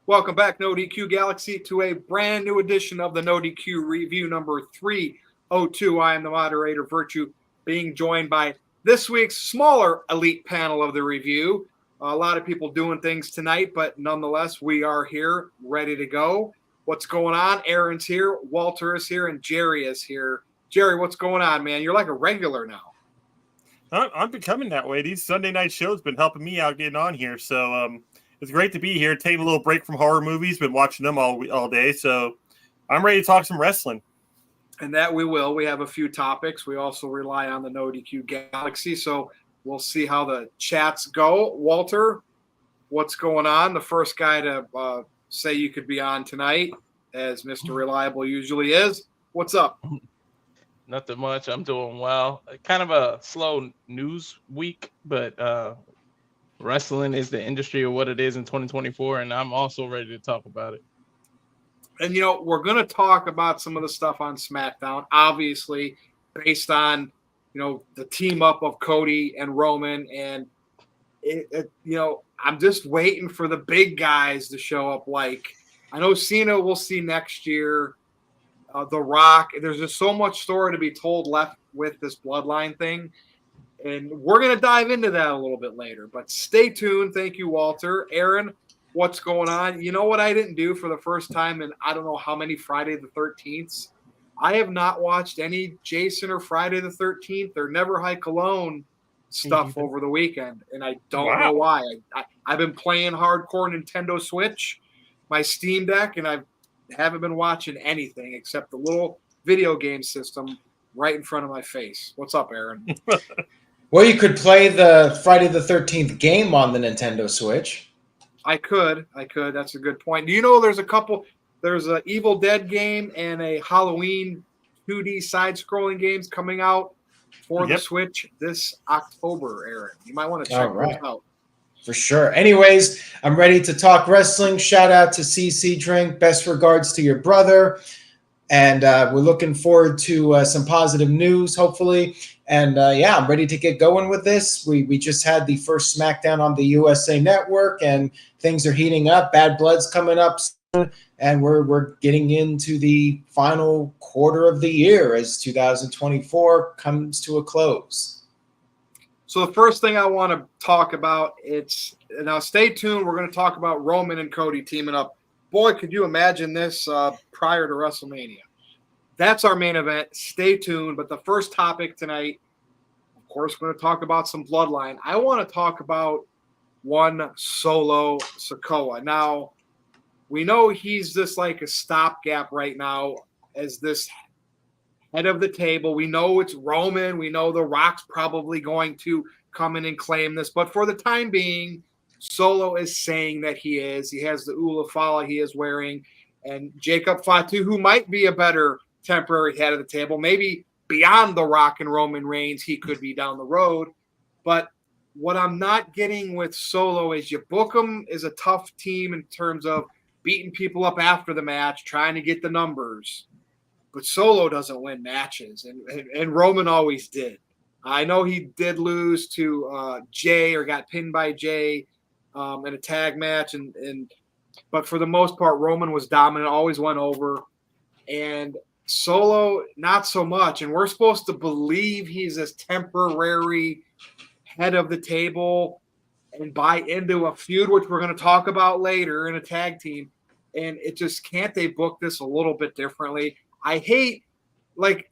Welcome back, NoDQ Galaxy, to a brand new edition of the NoDQ review number 302. I am the moderator, Virtue, being joined by this week's smaller elite panel of the review. A lot of people doing things tonight, but nonetheless, we are here, ready to go. What's going on? Aaron's here, Walter is here, and Jerry is here. Jerry, what's going on, man? You're like a regular now. I'm becoming that way. These Sunday night shows been helping me out getting on here, so it's great to be here, taking a little break from horror movies, been watching them all day, so I'm ready to talk some wrestling. And that we will. We have a few topics. We also rely on the NoDQ Galaxy, so we'll see how the chats go. Walter, what's going on? The first guy to say you could be on tonight, as Mr. Reliable usually is. What's up? Nothing much. I'm doing well. Kind of a slow news week, but wrestling is the industry of what it is in 2024, and I'm also ready to talk about it. And, we're going to talk about some of the stuff on SmackDown, obviously, based on, the team up of Cody and Roman. And, I'm just waiting for the big guys to show up. Like, I know Cena we'll see next year. The Rock. There's just so much story to be told left with this Bloodline thing. And we're going to dive into that a little bit later. But stay tuned. Thank you, Walter. Aaron, what's going on? You know what I didn't do for the first time in I don't know how many Friday the 13th? I have not watched any Jason or Friday the 13th or Never Hike Alone stuff over the weekend. And I don't know why. I've been playing hardcore Nintendo Switch, my Steam Deck, and I haven't been watching anything except the little video game system right in front of my face. What's up, Aaron? Well, you could play the Friday the 13th game on the Nintendo Switch. I could. That's a good point. Do you know there's a couple – there's an Evil Dead game and a Halloween 2D side-scrolling games coming out for the Switch this October, Aaron. You might want to check those out. For sure. Anyways, I'm ready to talk wrestling. Shout out to CC Drink. Best regards to your brother. And we're looking forward to some positive news, hopefully. And, I'm ready to get going with this. We just had the first SmackDown on the USA Network, and things are heating up. Bad Blood's coming up soon, and we're getting into the final quarter of the year as 2024 comes to a close. So the first thing I want to talk about, now stay tuned. We're going to talk about Roman and Cody teaming up. Boy, could you imagine this prior to WrestleMania? That's our main event. Stay tuned. But the first topic tonight, of course, we're going to talk about some Bloodline. I want to talk about one Solo Sikoa. Now, we know he's just like a stopgap right now as this head of the table. We know it's Roman. We know The Rock's probably going to come in and claim this. But for the time being, Solo is saying that he is. He has the Ulafala he is wearing. And Jacob Fatu, who might be a better temporary head of the table, maybe beyond The Rock and Roman Reigns, he could be down the road. But what I'm not getting with Solo is you book him as a tough team in terms of beating people up after the match, trying to get the numbers. But Solo doesn't win matches, and Roman always did. I know he did lose to Jay or got pinned by Jay in a tag match, but for the most part, Roman was dominant, always went over. And Solo, not so much. And we're supposed to believe he's this temporary head of the table and buy into a feud, which we're going to talk about later in a tag team. And it just can't they book this a little bit differently? I hate, like,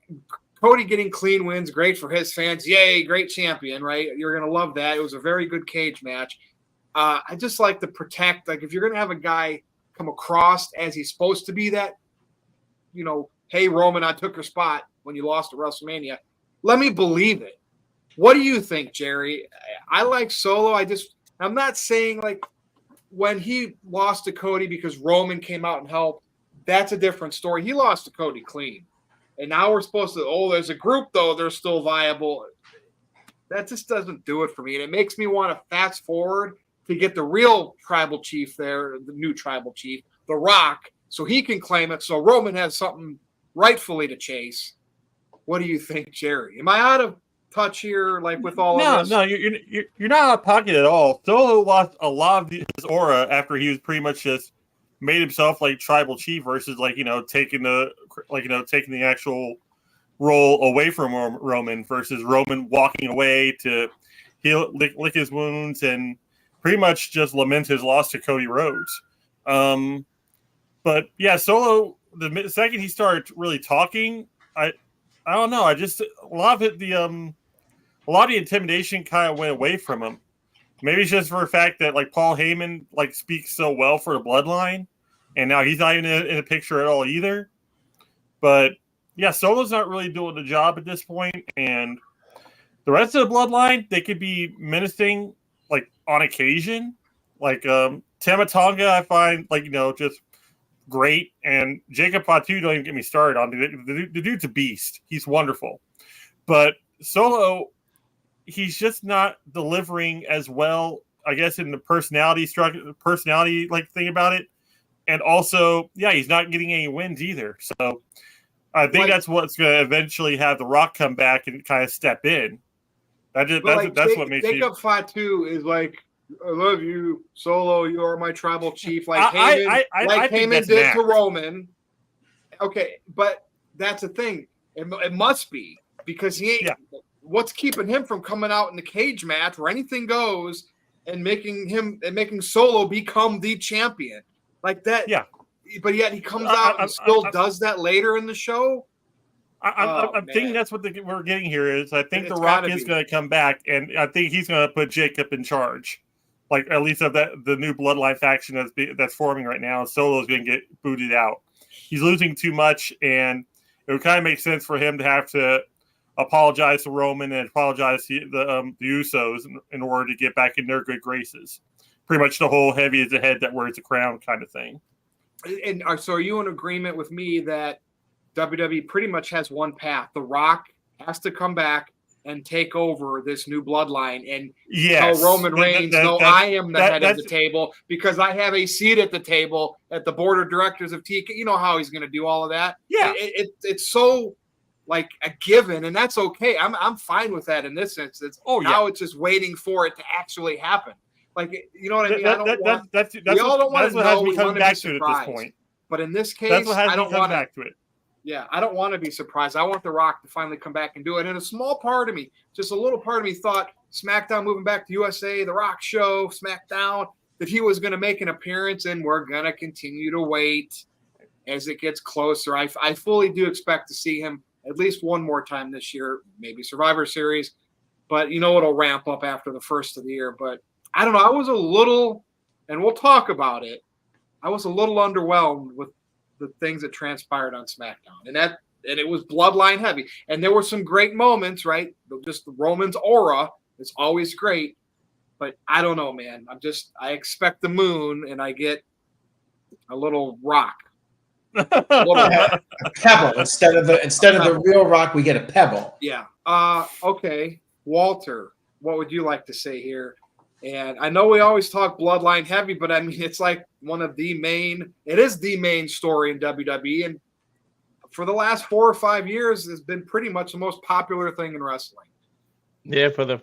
Cody getting clean wins, great for his fans. Yay, great champion, right? You're going to love that. It was a very good cage match. I just like to protect, like, if you're going to have a guy come across as he's supposed to be that, hey, Roman, I took your spot when you lost at WrestleMania, let me believe it. What do you think, Jerry? I like Solo. I'm not saying, like, when he lost to Cody because Roman came out and helped, that's a different story. He lost to Cody clean. And now we're supposed to, there's a group, though, they're still viable. That just doesn't do it for me. And it makes me want to fast forward to get the real tribal chief there, the new tribal chief, The Rock, so he can claim it, so Roman has something rightfully to chase. What do you think, Jerry? Am I out of touch here, like, with all of this? No, you're not out of pocket at all. Solo lost a lot of his aura after he was pretty much just made himself like tribal chief versus like taking the actual role away from Roman versus Roman walking away to lick his wounds and pretty much just lament his loss to Cody Rhodes. But yeah, Solo, the second he started really talking, I don't know. A lot of the intimidation kind of went away from him. Maybe it's just for the fact that like Paul Heyman like speaks so well for the Bloodline, and now he's not even in the picture at all either. But yeah, Solo's not really doing the job at this point, and the rest of the Bloodline, they could be menacing like on occasion. Like Tama Tonga, I find like just great, and Jacob Fatu, don't even get me started on the dude's a beast. He's wonderful, but Solo, he's just not delivering as well, I guess, in the personality like thing about it, and also he's not getting any wins either. So I think that's what's going to eventually have The Rock come back and kind of step in. That's what makes Jacob Fatu is like, I love you, Solo. You are my tribal chief. Like Heyman did to Roman. Okay, but that's the thing. It must be because he ain't. Yeah. What's keeping him from coming out in the cage match where anything goes and making Solo become the champion like that? Yeah. But yet he comes out and still does that later in the show. I'm thinking that's what we're getting here is. I think The Rock is going to come back, and I think he's going to put Jacob in charge. Like at least of the new Bloodline faction that's forming right now. Solo's going to get booted out. He's losing too much, and it would kind of make sense for him to have to apologize to Roman and apologize to the Usos in order to get back in their good graces. Pretty much the whole heavy is the head that wears the crown kind of thing. And so are you in agreement with me that WWE pretty much has one path? The Rock has to come back and take over this new Bloodline and tell Roman Reigns, I am the head of the table because I have a seat at the table at the board of directors of TK. You know how he's going to do all of that. Yeah. It's so like a given, and that's okay. I'm fine with that in this instance. Now it's just waiting for it to actually happen. Like, you know what I mean? We all don't want to know. We want to be surprised. But in this case, I don't want back to it. Yeah, I don't want to be surprised. I want The Rock to finally come back and do it. And a small part of me, just a little part of me thought SmackDown moving back to USA, The Rock show, SmackDown, that he was going to make an appearance, and we're going to continue to wait as it gets closer. I fully do expect to see him at least one more time this year, maybe Survivor Series. But, it'll ramp up after the first of the year. But I don't know. I was a little, and we'll talk about it, I was a little underwhelmed with the things that transpired on SmackDown, and it was Bloodline heavy, and there were some great moments, right? Just the Roman's aura is always great, but I don't know, man. I expect the moon, and I get a little rock, a pebble instead of the real rock. We get a pebble. Yeah. Okay, Walter, what would you like to say here? And I know we always talk Bloodline heavy, but I mean, it's like it is the main story in WWE. And for the last 4 or 5 years, it's been pretty much the most popular thing in wrestling. Yeah, for the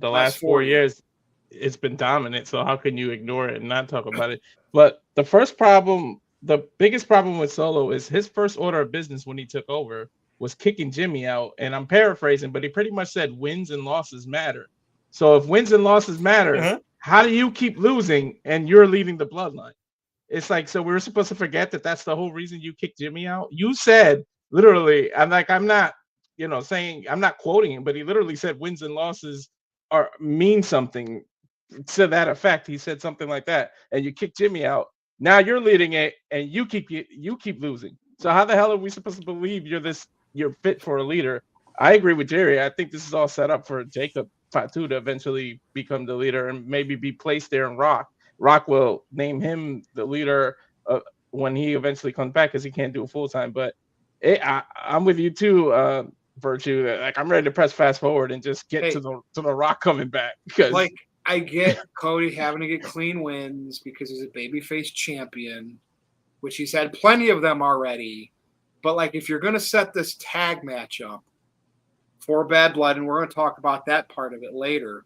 last 4 years, it's been dominant. So how can you ignore it and not talk about it? But the biggest problem with Solo is his first order of business when he took over was kicking Jimmy out. And I'm paraphrasing, but he pretty much said wins and losses matter. So if wins and losses matter, how do you keep losing and you're leading the Bloodline? It's like, so we're supposed to forget that that's the whole reason you kicked Jimmy out? You said, literally, I'm not saying, I'm not quoting him, but he literally said wins and losses mean something to that effect. He said something like that, and you kicked Jimmy out. Now you're leading it, and you keep losing. So how the hell are we supposed to believe you're fit for a leader? I agree with Jerry. I think this is all set up for Jacob Fatu to eventually become the leader and maybe be placed there in Rock. Rock will name him the leader when he eventually comes back because he can't do it full time. But I'm with you too, Virtue. Like I'm ready to press fast forward and just get to the Rock coming back because I get Cody having to get clean wins because he's a babyface champion, which he's had plenty of them already. But like if you're going to set this tag match up for Bad Blood, and we're going to talk about that part of it later,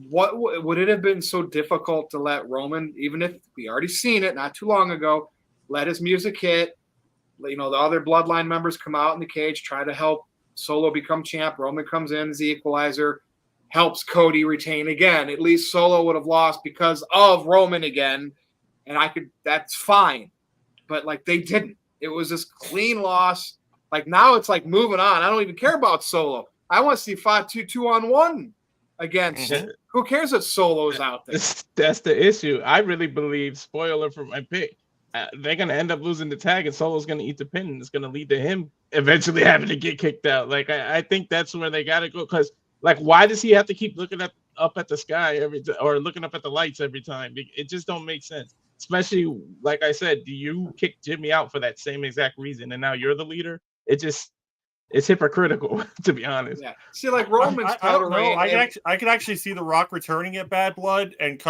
what would it have been so difficult to let Roman, even if we already seen it not too long ago, let his music hit? You know, the other Bloodline members come out in the cage, try to help Solo become champ. Roman comes in as the equalizer, helps Cody retain again. At least Solo would have lost because of Roman again, and that's fine. But like they didn't. It was this clean loss. Like now it's like moving on. I don't even care about Solo. I want to see Fatu 2-on-1 against. Who cares that Solo's out there? That's the issue. I really believe, spoiler for my pick, they're going to end up losing the tag and Solo's going to eat the pin, and it's going to lead to him eventually having to get kicked out. Like, I think that's where they got to go, because, like, why does he have to keep looking up at the sky every time, or looking up at the lights every time? It just don't make sense. Especially, like I said, do you kick Jimmy out for that same exact reason, and now you're the leader? It's hypocritical, to be honest. Yeah. See, like Roman's I don't know. I could actually see The Rock returning at Bad Blood and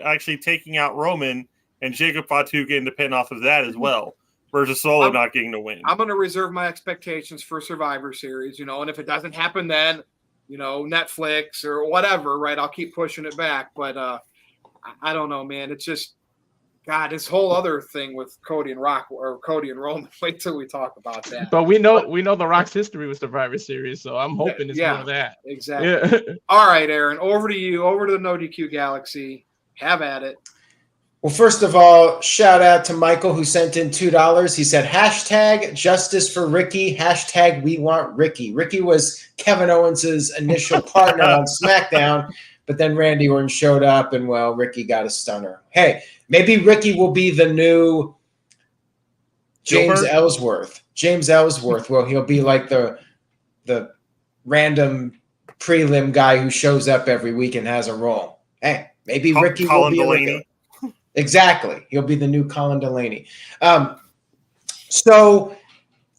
actually taking out Roman, and Jacob Fatu getting the pin off of that as well, versus Solo not getting the win. I'm going to reserve my expectations for Survivor Series, and if it doesn't happen then, Netflix or whatever, right? I'll keep pushing it back. But I don't know, man. It's just, God, this whole other thing with Cody and Roman. Wait till we talk about that. But we know The Rock's history with Survivor Series, so I'm hoping it's more of that. Exactly. Yeah. All right, Aaron, over to you, over to the NoDQ Galaxy. Have at it. Well, first of all, shout out to Michael who sent in $2. He said, hashtag justice for Ricky, hashtag we want Ricky. Ricky was Kevin Owens' initial partner on SmackDown, but then Randy Orton showed up and, well, Ricky got a stunner. Hey, maybe Ricky will be the new James Ellsworth. James Ellsworth. Well, he'll be like the random prelim guy who shows up every week and has a role. Hey, maybe Ricky will be Delaney. Exactly. He'll be the new Colin Delaney. So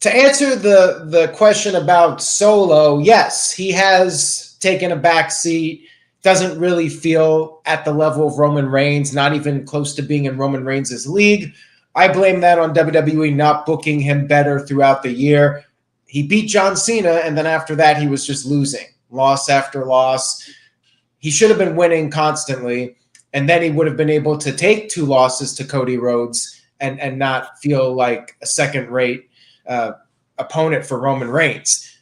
to answer the question about Solo, yes, he has taken a back seat. Doesn't really feel at the level of Roman Reigns, not even close to being in Roman Reigns' league. I blame that on WWE not booking him better throughout the year. He beat John Cena, and then after that, he was just losing, loss after loss. He should have been winning constantly, and then he would have been able to take 2 losses to Cody Rhodes and not feel like a second-rate opponent for Roman Reigns.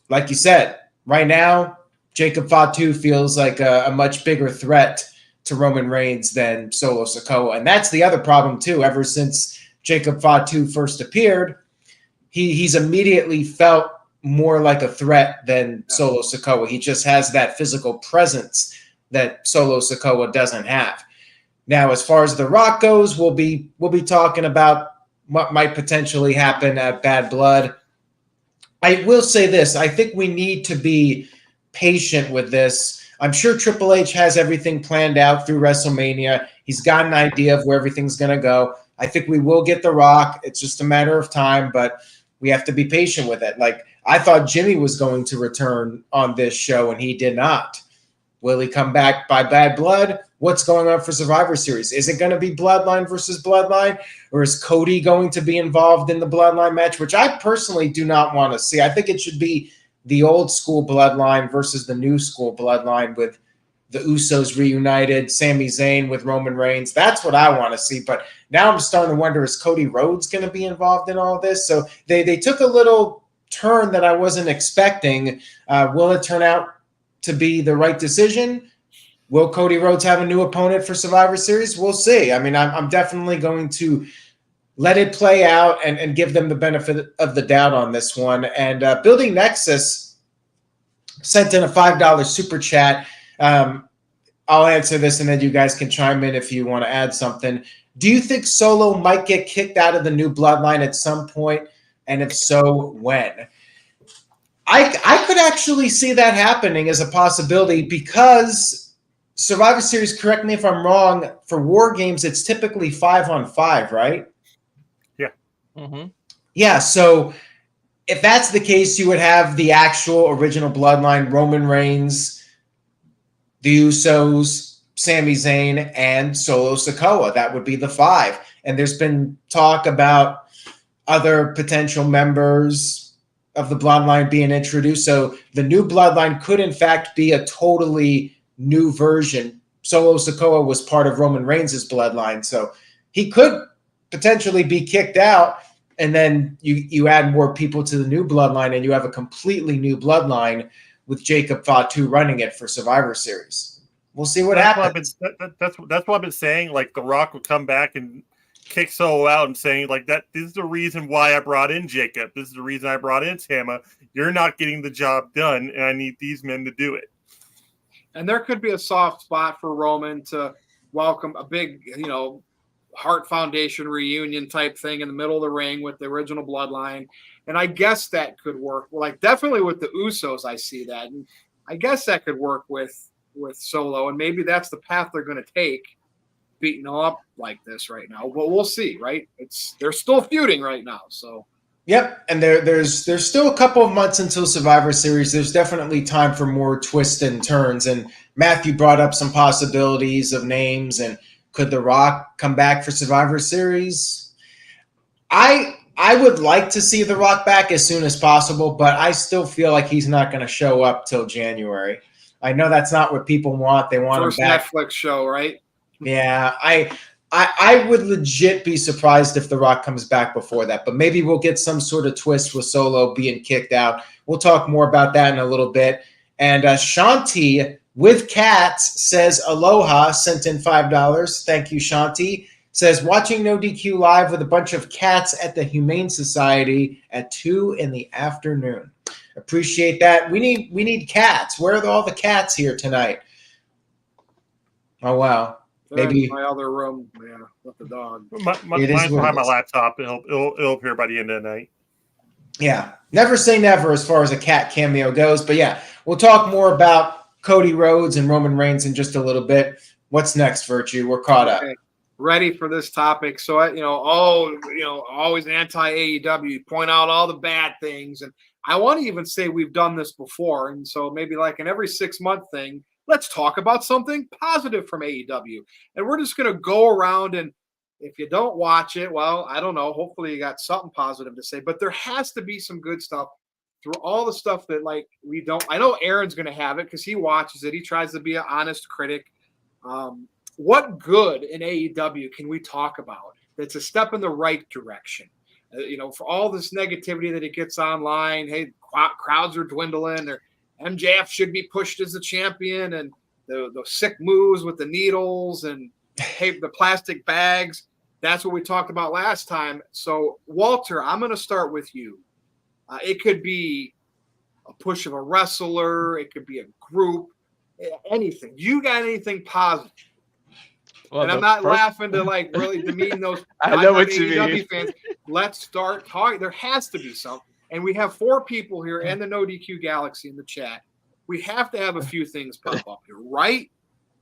Like you said, right now, Jacob Fatu feels like a much bigger threat to Roman Reigns than Solo Sikoa. And that's the other problem, too. Ever since Jacob Fatu first appeared, he's immediately felt more like a threat than Solo Sikoa. He just has that physical presence that Solo Sikoa doesn't have. Now, as far as The Rock goes, we'll be talking about what might potentially happen at Bad Blood. I will say this. I think we need to be patient with this. I'm sure Triple H has everything planned out through WrestleMania. He's got an idea of where everything's going to go. I think we will get The Rock. It's just a matter of time, but we have to be patient with it. Like, I thought Jimmy was going to return on this show, and he did not. Will he come back by Bad Blood? What's going on for Survivor Series? Is it going to be Bloodline versus Bloodline, or is Cody going to be involved in the Bloodline match, which I personally do not want to see? I think it should be the old school Bloodline versus the new school Bloodline, with the Usos reunited, Sami Zayn with Roman Reigns. That's what I want to see. But now I'm starting to wonder, is Cody Rhodes going to be involved in all this? So they took a little turn that I wasn't expecting. Will it turn out to be the right decision? Will Cody Rhodes have a new opponent for Survivor Series? We'll see. I mean, I'm definitely going to let it play out and give them the benefit of the doubt on this one. And Building Nexus sent in a $5 super chat. I'll answer this, and then you guys can chime in if you want to add something. Do you think Solo might get kicked out of the new Bloodline at some point? And if so, when? I could actually see that happening as a possibility, because Survivor Series, correct me if I'm wrong, for War Games, it's typically 5-on-5, right? Yeah. Mm-hmm. Yeah, so if that's the case, you would have the actual original Bloodline, Roman Reigns, the Usos, Sami Zayn, and Solo Sikoa. That would be the 5. And there's been talk about other potential members of the Bloodline being introduced. So the new Bloodline could, in fact, be a totally new version. Solo Sikoa was part of Roman Reigns' bloodline, so he could potentially be kicked out, and then you add more people to the new bloodline, and you have a completely new bloodline with Jacob Fatu running it for Survivor Series. We'll see what happens. That's what I've been saying. Like The Rock would come back and kick Solo out and saying like that. This is the reason why I brought in Jacob. This is the reason I brought in Tama. You're not getting the job done, and I need these men to do it. And there could be a soft spot for Roman to welcome a big, Heart Foundation reunion type thing in the middle of the ring with the original bloodline. And I guess that could work. Like definitely with the Usos, I see that. And I guess that could work with Solo. And maybe that's the path they're going to take, beating them up like this right now. But we'll see, right? They're still feuding right now. So yep, and there's still a couple of months until Survivor Series. There's definitely time for more twists and turns. And Matthew brought up some possibilities of names. And could The Rock come back for Survivor Series? I would like to see The Rock back as soon as possible, but I still feel like he's not going to show up till January. I know that's not what people want. They want first him back. Netflix show, right? Yeah, I would legit be surprised if The Rock comes back before that, but maybe we'll get some sort of twist with Solo being kicked out. We'll talk more about that in a little bit. And Shanti with cats says aloha, sent in $5. Thank you, Shanti. Says watching NoDQ live with a bunch of cats at the Humane Society at 2 p.m. Appreciate that. We need cats. Where are all the cats here tonight? Oh wow. Maybe in my other room, with the dog. Mine's behind my laptop. It'll appear by the end of the night. Yeah, never say never as far as a cat cameo goes. But yeah, we'll talk more about Cody Rhodes and Roman Reigns in just a little bit. What's next, Virtue? We're caught up. Ready for this topic. So, always anti-AEW, point out all the bad things. And I want to even say we've done this before. And so maybe like an every 6-month thing, let's talk about something positive from AEW. And we're just going to go around, and if you don't watch it, well, I don't know. Hopefully you got something positive to say. But there has to be some good stuff through all the stuff that, like, we don't. I know Aaron's going to have it because he watches it. He tries to be an honest critic. What good in AEW can we talk about that's a step in the right direction? For all this negativity that it gets online, hey, crowds are dwindling, or MJF should be pushed as the champion, and the sick moves with the needles and the plastic bags. That's what we talked about last time. So, Walter, I'm going to start with you. It could be a push of a wrestler. It could be a group, anything. You got anything positive? Well, and I'm not laughing to like really demean those I know what you mean. fans. Let's start talking. There has to be something. And we have 4 people here and the NoDQ Galaxy in the chat. We have to have a few things pop up here, right?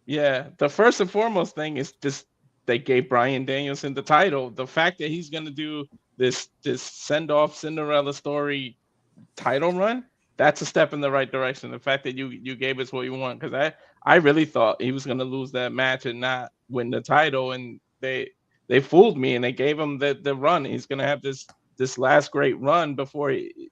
Yeah. The first and foremost thing is just they gave Bryan Danielson the title. The fact that he's going to do this send-off Cinderella story title run, that's a step in the right direction. The fact that you gave us what you want, because I really thought he was going to lose that match and not win the title, and they fooled me, and they gave him the run. He's going to have this last great run before he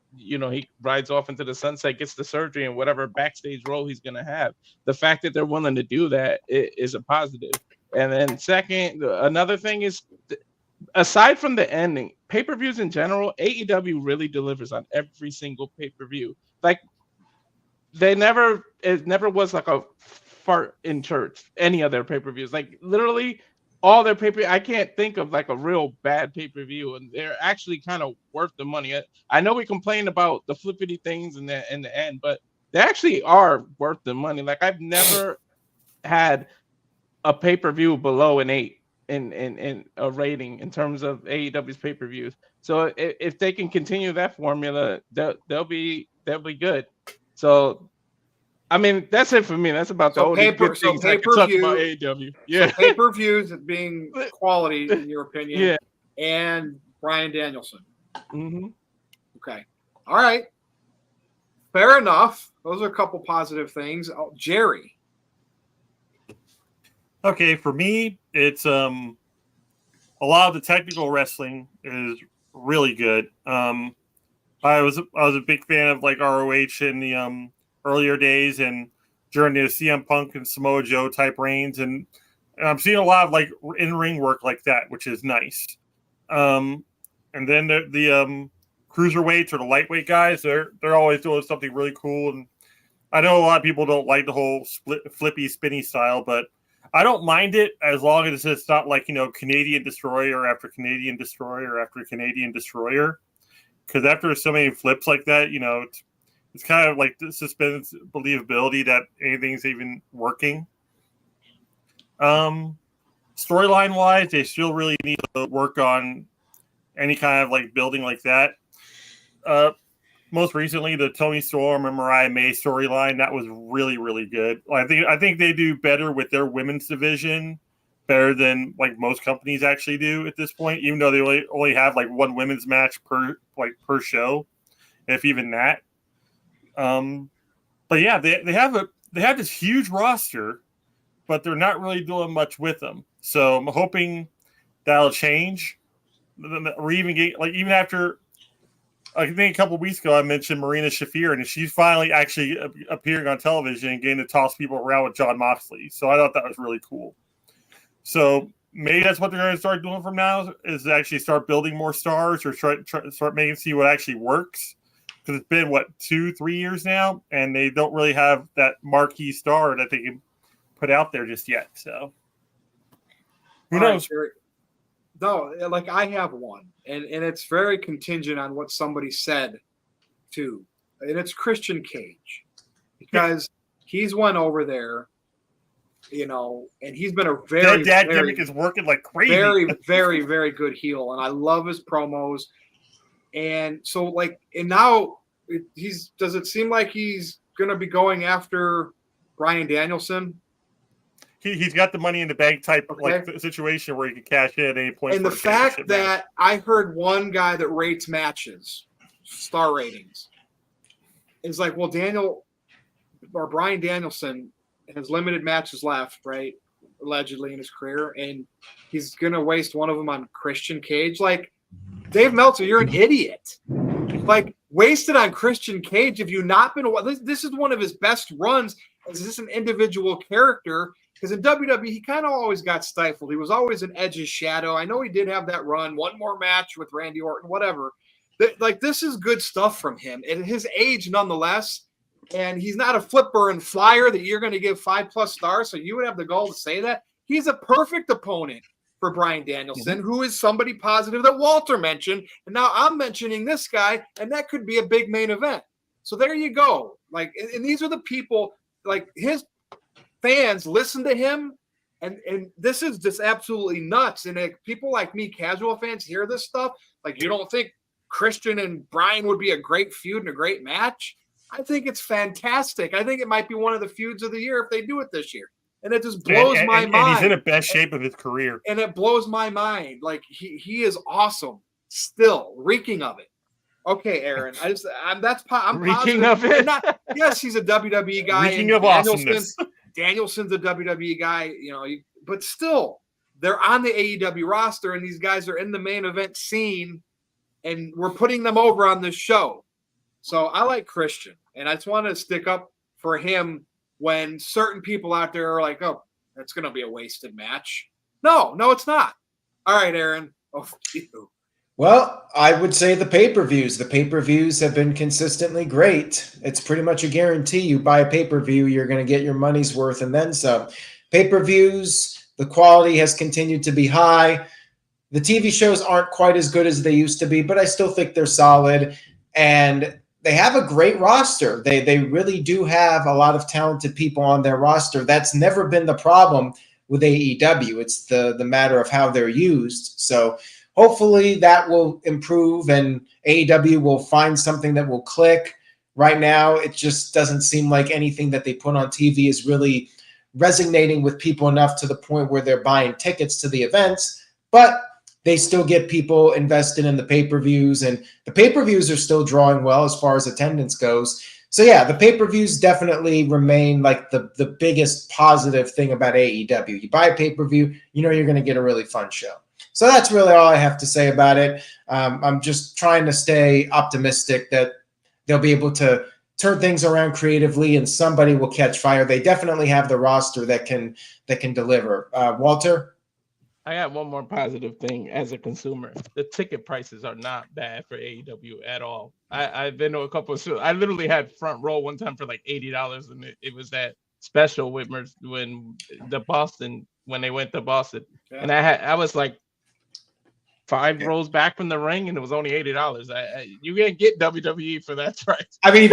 rides off into the sunset, gets the surgery, and whatever backstage role he's going to have. The fact that they're willing to do that is a positive. And then second, another thing is, aside from the ending, pay-per-views in general, AEW really delivers on every single pay-per-view. Like, it never was like a fart in church, any of their pay-per-views. Like, literally all their pay-per-view, I can't think of like a real bad pay-per-view, and they're actually kind of worth the money. I know we complain about the flippity things in the end, but they actually are worth the money. Like, I've never had a pay-per-view below an 8 in a rating in terms of AEW's pay-per-views. So if they can continue that formula, they'll be good. So, I mean, that's it for me. That's about the only good things I can talk about AEW. Yeah, so pay-per-views being quality in your opinion. Yeah, and Bryan Danielson. Mm-hmm. Okay, all right, fair enough. Those are a couple positive things. Oh, Jerry. Okay, for me, it's a lot of the technical wrestling is really good. I was a big fan of like ROH in the earlier days, and during the CM Punk and Samoa Joe type reigns, and I'm seeing a lot of like in-ring work like that, which is nice. And then the cruiserweights or the lightweight guys, they're always doing something really cool. And I know a lot of people don't like the whole flippy, spinny style, but I don't mind it as long as it's not like, Canadian Destroyer after Canadian Destroyer after Canadian Destroyer. Because after so many flips like that, it's kind of like suspends believability that anything's even working. Storyline wise, they still really need to work on any kind of like building like that. Most recently, the Toni Storm and Mariah May storyline, that was really, really good. I think they do better with their women's division, better than like most companies actually do at this point, even though they only have like one women's match per show, if even that. But yeah, they have this huge roster, but they're not really doing much with them. So I'm hoping that'll change. Or even after, I think a couple of weeks ago I mentioned Marina Shafir, and she's finally actually appearing on television and getting to toss people around with Jon Moxley. So I thought that was really cool. So maybe that's what they're going to start doing from now, is actually start building more stars, or start making see what actually works. Because it's been 2-3 years now, and they don't really have that marquee star that they can put out there just yet. So who knows? No, like I have one, and it's very contingent on what somebody said too, and it's Christian Cage, because he's went over there, and he's been a very that gimmick is working like crazy. Very, very, very good heel, and I love his promos. And so, and now does it seem like he's going to be going after Bryan Danielson? He's got the money in the bank type situation where he can cash in at any point. And the fact that I heard one guy that rates matches, star ratings, is like, well, Bryan Danielson has limited matches left, right? Allegedly in his career, and he's going to waste one of them on Christian Cage. Like, Dave Meltzer, you're an idiot. Like, wasted on Christian Cage. If you've not been, this is one of his best runs. Is this an individual character? Because in WWE, he kind of always got stifled. He was always an Edge's shadow. I know he did have that run, one more match with Randy Orton, whatever. This is good stuff from him. At his age, nonetheless, and he's not a flipper and flyer that you're going to give 5+ stars, so you would have the gall to say that. He's a perfect opponent for Bryan Danielson, who is somebody positive that Walter mentioned, and now I'm mentioning this guy, and that could be a big main event. So there you go. And these are the people, his fans listen to him, and this is just absolutely nuts. And people like me, casual fans, hear this stuff. You don't think Christian and Bryan would be a great feud and a great match? I think it's fantastic. I think it might be one of the feuds of the year if they do it this year. And it just blows my mind. And he's in the best shape of his career. And it blows my mind. He is awesome still, reeking of it. Okay, Aaron. I'm reeking of it. Yes, he's a WWE guy. Reeking of awesomeness. Danielson's a WWE guy, but still, they're on the AEW roster, and these guys are in the main event scene, and we're putting them over on this show. So I like Christian, and I just want to stick up for him when certain people out there are like, oh, that's going to be a wasted match. No, it's not. All right, Aaron. Over to you. Well, I would say the pay-per-views. The pay-per-views have been consistently great. It's pretty much a guarantee. You buy a pay-per-view, you're going to get your money's worth and then some. Pay-per-views, the quality has continued to be high. The TV shows aren't quite as good as they used to be, but I still think they're solid. And they have a great roster. They really do have a lot of talented people on their roster. That's never been the problem with AEW. It's the matter of how they're used. So hopefully that will improve and AEW will find something that will click. Right now, it just doesn't seem like anything that they put on TV is really resonating with people enough to the point where they're buying tickets to the events. But they still get people invested in the pay-per-views, and the pay-per-views are still drawing well as far as attendance goes. So yeah, the pay-per-views definitely remain like the biggest positive thing about AEW. You buy a pay-per-view, you're going to get a really fun show. So that's really all I have to say about it. I'm just trying to stay optimistic that they'll be able to turn things around creatively, and somebody will catch fire. They definitely have the roster that can deliver. Walter? I got one more positive thing as a consumer. The ticket prices are not bad for AEW at all. I've been to a couple of shows. I literally had front row one time for like $80, and it was that special with when they went to Boston, and I was like 5 rows back from the ring, and it was only $80. You can't get WWE for that price. I mean,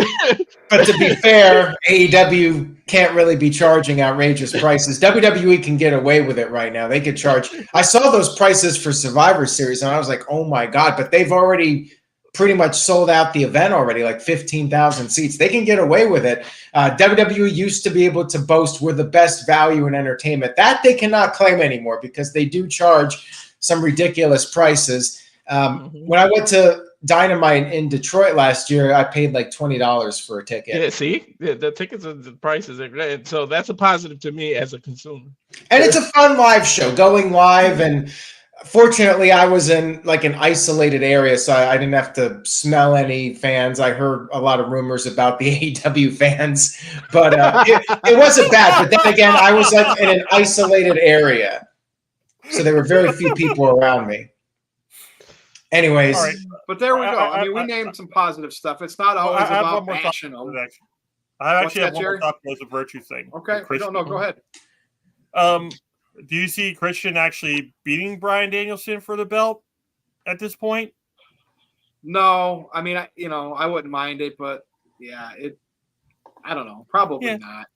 but to be fair, AEW can't really be charging outrageous prices. WWE can get away with it right now. They could charge. I saw those prices for Survivor Series, and I was like, oh my God, but they've already pretty much sold out the event already, like 15,000 seats. They can get away with it. WWE used to be able to boast we're the best value in entertainment. That they cannot claim anymore because they do charge some ridiculous prices. When I went to Dynamite in Detroit last year, I paid like $20 for a ticket. Yeah, see, the tickets and the prices are great. So that's a positive to me as a consumer. And it's a fun live show, going live. And fortunately, I was in like an isolated area, so I didn't have to smell any fans. I heard a lot of rumors about the AEW fans, but it wasn't bad. But then again, I was like in an isolated area, so there were very few people around me. Anyways, All right. But there we go. I mean, we named some positive stuff. It's not always about bashing them. I actually have one more topic as a virtue thing. Okay. No, go ahead. Do you see Christian actually beating Bryan Danielson for the belt at this point? No. I mean, I wouldn't mind it, but yeah, I don't know. Probably not.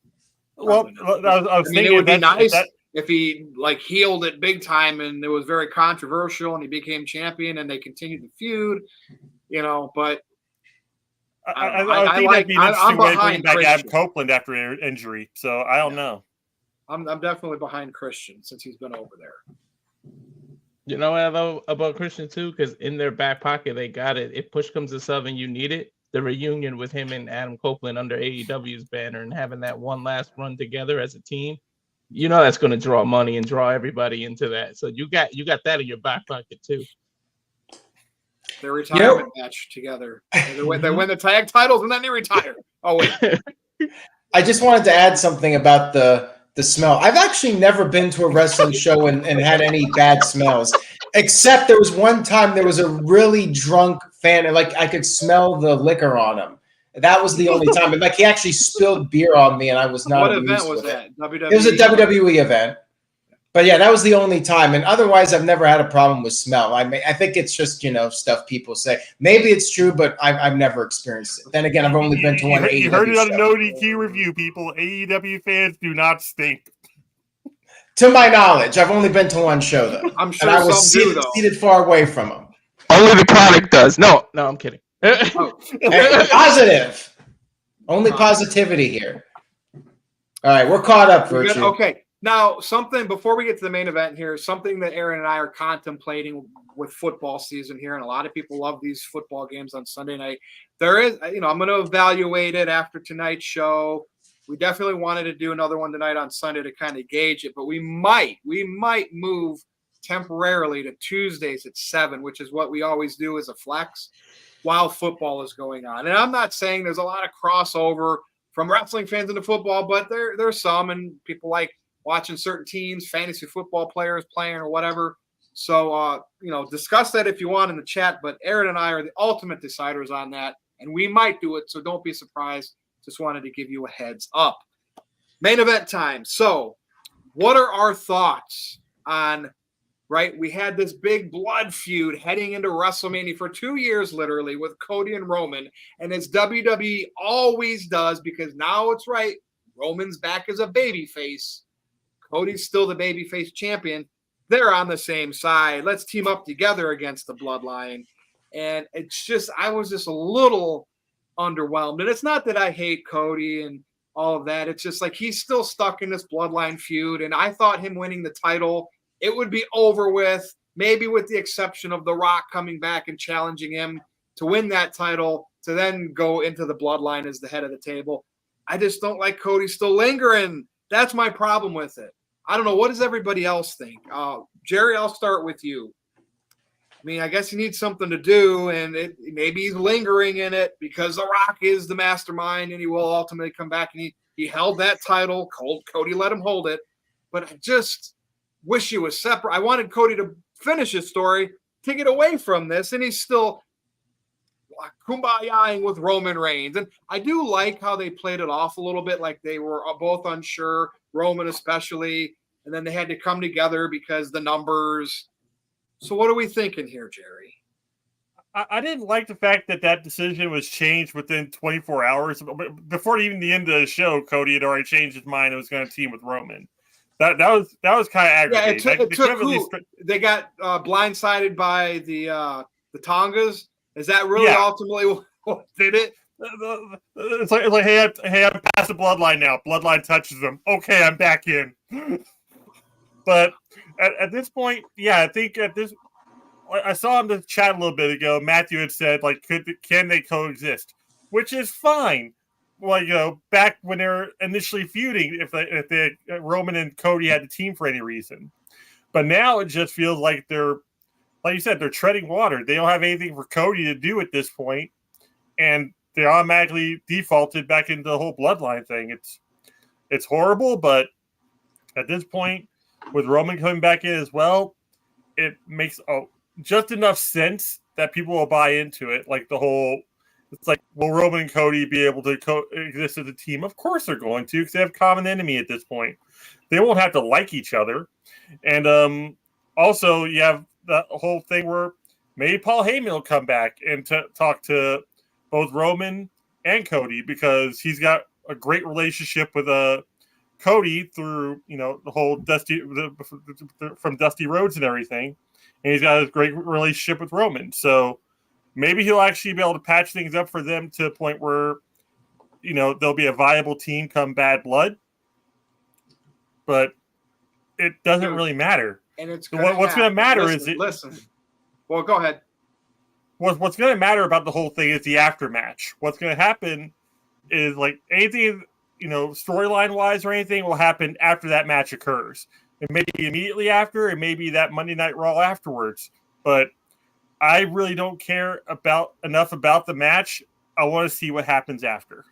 Well, I was thinking it would be nice if he like healed it big time and it was very controversial and he became champion and they continued the feud, but I think that'd be an interesting way to bring back Adam Copeland after an injury. So I don't know. I'm definitely behind Christian since he's been over there. You know what I love about Christian too? Because in their back pocket, they got it. If push comes to shove and you need it, the reunion with him and Adam Copeland under AEW's banner and having that one last run together as a team, that's going to draw money and draw everybody into that. So you got that in your back pocket too. Their retirement match together. They win the tag titles and then they retire. Oh wait. I just wanted to add something about the smell. I've actually never been to a wrestling show and had any bad smells, except there was one time there was a really drunk fan and like I could smell the liquor on him. That was the only time. And like he actually spilled beer on me and I was not. What event was that? WWE? It was a WWE event. But yeah, that was the only time. And otherwise, I've never had a problem with smell. I think it's just, stuff people say. Maybe it's true, but I've never experienced it. Then again, I've only been to one AEW You heard it on a show. NoDQ review, people. AEW fans do not stink. To my knowledge, I've only been to one show, though. I'm sure and I was seated far away from them. Only the Chronic does. No, I'm kidding. Hey, positive. Only positivity here. All right, we're caught up, Virtue. Okay. Now, something before we get to the main event here, something that Aaron and I are contemplating with football season here, and a lot of people love these football games on Sunday night. There is, I'm going to evaluate it after tonight's show. We definitely wanted to do another one tonight on Sunday to kind of gauge it, but we might move temporarily to Tuesdays at 7, which is what we always do as a flex while football is going on. And I'm not saying there's a lot of crossover from wrestling fans into football, but there's some, and people like watching certain teams, fantasy football players playing or whatever. So, discuss that if you want in the chat, but Aaron and I are the ultimate deciders on that, and we might do it, so don't be surprised. Just wanted to give you a heads up. Main event time. So, what are our thoughts on, right? We had this big blood feud heading into WrestleMania for 2 years, literally, with Cody and Roman, and as WWE always does, because now it's right, Roman's back as a babyface. Cody's still the babyface champion. They're on the same side. Let's team up together against the Bloodline. And it's just, I was just a little underwhelmed. And it's not that I hate Cody and all of that. It's just like he's still stuck in this Bloodline feud. And I thought him winning the title, it would be over with, maybe with the exception of The Rock coming back and challenging him to win that title, to then go into the Bloodline as the head of the table. I just don't like Cody still lingering. That's my problem with it. I don't know. What does everybody else think? Jerry, I'll start with you. mean, I guess he needs something to do, and maybe he's lingering in it because The Rock is the mastermind, and he will ultimately come back. And he held that title. Cody let him hold it, but I just wish he was separate. I wanted Cody to finish his story, to get away from this, and he's still kumbayaing with Roman Reigns. And I do like how they played it off a little bit, like they were both unsure, Roman especially, and then they had to come together because the numbers. So what are we thinking here, Jerry? I didn't like the fact that decision was changed within 24 hours. Before even the end of the show, Cody had already changed his mind and was going to team with Roman. That was kind of aggravating. Yeah, it took who? They got blindsided by the Tongas. Is that really ultimately what did it? It's like hey, I'm past the Bloodline now. Bloodline touches them. Okay, I'm back in. But at this point, yeah, I think I saw in the chat a little bit ago, Matthew had said, like, can they coexist? Which is fine. Well, back when they were initially feuding, if they Roman and Cody had a team for any reason. But now it just feels like they're, like you said, they're treading water. They don't have anything for Cody to do at this point, and they automatically defaulted back into the whole Bloodline thing. It's horrible, but at this point, with Roman coming back in as well, it makes just enough sense that people will buy into it. Like the whole, it's like, will Roman and Cody be able to coexist as a team? Of course they're going to, because they have a common enemy at this point. They won't have to like each other. And also, you have the whole thing where maybe Paul Heyman will come back and talk to both Roman and Cody, because he's got a great relationship with Cody through, the whole from Dusty Rhodes and everything. And he's got a great relationship with Roman. So maybe he'll actually be able to patch things up for them to a point where, there'll be a viable team come Bad Blood. But it doesn't really matter. And it's what's going to matter Listen. Well, go ahead. What's going to matter about the whole thing is the aftermatch. What's going to happen is, like, anything, storyline wise or anything will happen after that match occurs. It may be immediately after, it may be that Monday Night Raw afterwards. But I really don't care enough about the match. I want to see what happens after.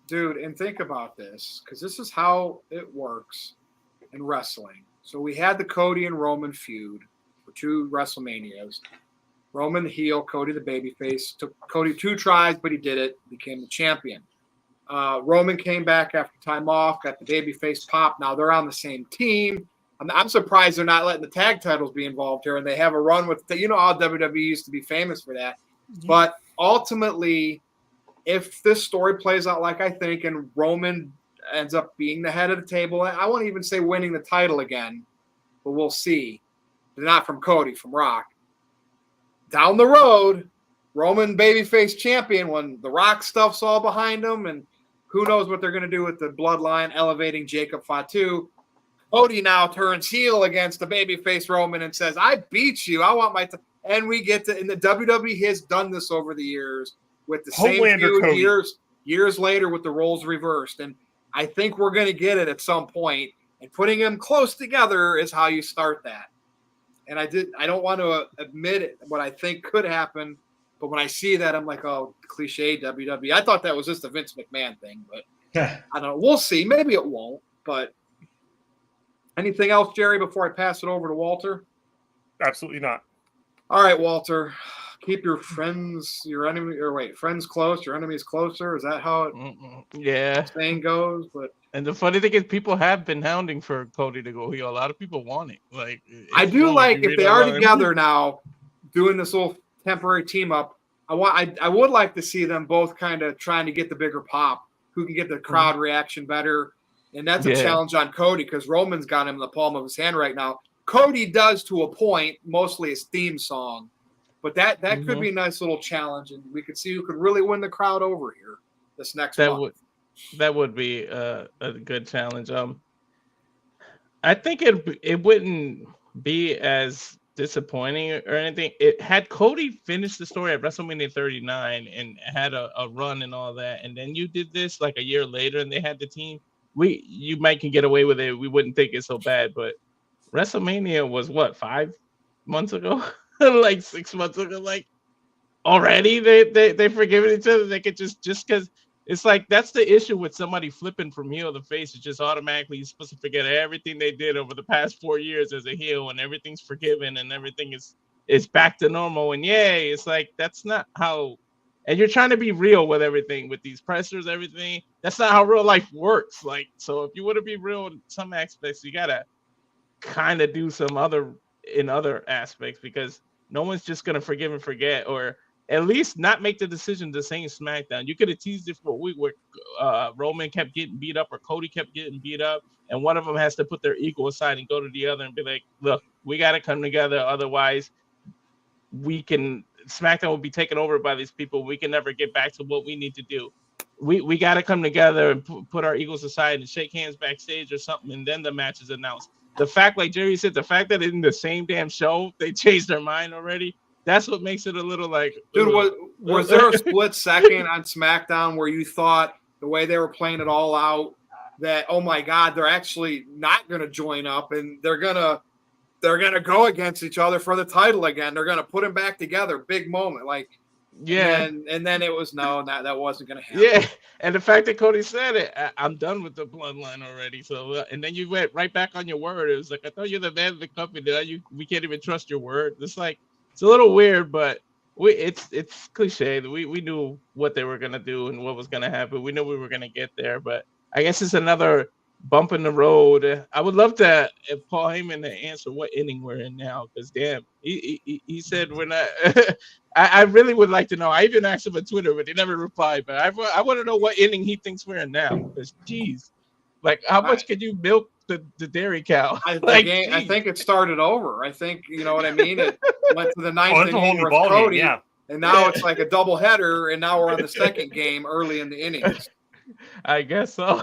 Dude, and think about this, because this is how it works in wrestling. So we had the Cody and Roman feud for 2 WrestleManias. Roman the heel, Cody the babyface. Took Cody 2 tries, but he did it. Became the champion. Roman came back after time off, got the babyface pop. Now they're on the same team. I'm surprised they're not letting the tag titles be involved here, and they have a run with how WWE used to be famous for that. Mm-hmm. But ultimately, if this story plays out like I think, and Roman ends up being the head of the table, I won't even say winning the title again, but we'll see. Not from Cody, from Rock. Down the road, Roman babyface champion when the Rock stuff's all behind him, and who knows what they're going to do with the Bloodline elevating Jacob Fatu. Cody now turns heel against the babyface Roman and says, I beat you. I want my and we get to, and the WWE has done this over the years with the same feud years later with the roles reversed. And I think we're going to get it at some point, and putting them close together is how you start that. And I don't want to admit it, what I think could happen, but when I see that, I'm like, oh, cliche WWE. I thought that was just a Vince McMahon thing, but I don't know. We'll see. Maybe it won't, but anything else, Jerry, before I pass it over to Walter? Absolutely not. All right, Walter. Keep your friends close, your enemies closer. Is that how the saying goes? But and the funny thing is, people have been hounding for Cody to go heel. A lot of people want it. Like, I do like if they are together now, doing this little temporary team up. I would like to see them both kind of trying to get the bigger pop. Who can get the crowd reaction better? And that's a challenge on Cody, because Roman's got him in the palm of his hand right now. Cody does to a point, mostly his theme song. But that could be a nice little challenge, and we could see who could really win the crowd over here this next month. That would be a good challenge. I think it wouldn't be as disappointing or anything. It had Cody finished the story at WrestleMania 39 and had a run and all that, and then you did this like a year later, and they had the team. You might can get away with it. We wouldn't think it's so bad, but WrestleMania was what, 5 months ago? like 6 months ago. Like already they forgiving each other. They could just because it's like that's the issue with somebody flipping from heel to face. It's just automatically you're supposed to forget everything they did over the past 4 years as a heel, and everything's forgiven and everything is back to normal. And yay, it's like that's not how. And you're trying to be real with everything, with these pressers, everything. That's not how real life works. Like, so if you want to be real in some aspects, you gotta kind of do some other in other aspects because no one's just gonna forgive and forget, or at least not make the decision the same SmackDown. You could have teased it for a week where Roman kept getting beat up or Cody kept getting beat up, and one of them has to put their ego aside and go to the other and be like, "Look, we got to come together. Otherwise, we can SmackDown will be taken over by these people. We can never get back to what we need to do. We got to come together and put our egos aside and shake hands backstage or something, and then the match is announced." The fact, like Jerry said, the fact that in the same damn show they changed their mind already, that's what makes it a little like. Dude, was there a split second on SmackDown where you thought the way they were playing it all out that, oh my God, they're actually not going to join up and they're gonna go against each other for the title again. They're gonna put them back together. Big moment, like yeah. And then it was that wasn't gonna happen. Yeah, and the fact that Cody said it, I'm done with the bloodline already. So, and then you went right back on your word. It was like, I thought you're the man of the company. We can't even trust your word. It's like it's a little weird, but it's cliche. We knew what they were gonna do and what was gonna happen. We knew we were gonna get there, but I guess it's another bump in the road. I would love to if Paul Heyman to answer what inning we're in now, because damn, he said we're not. I really would like to know. I even asked him on Twitter, but he never replied. But I want to know what inning he thinks we're in now. Because, geez, like how much can you milk the dairy cow? I Like, think it started over. I think you know what I mean. It went to the ninth that's a whole inning new with ball game, Cody, yeah. and now it's like a double header, and now we're on the second game early in the innings. I guess so.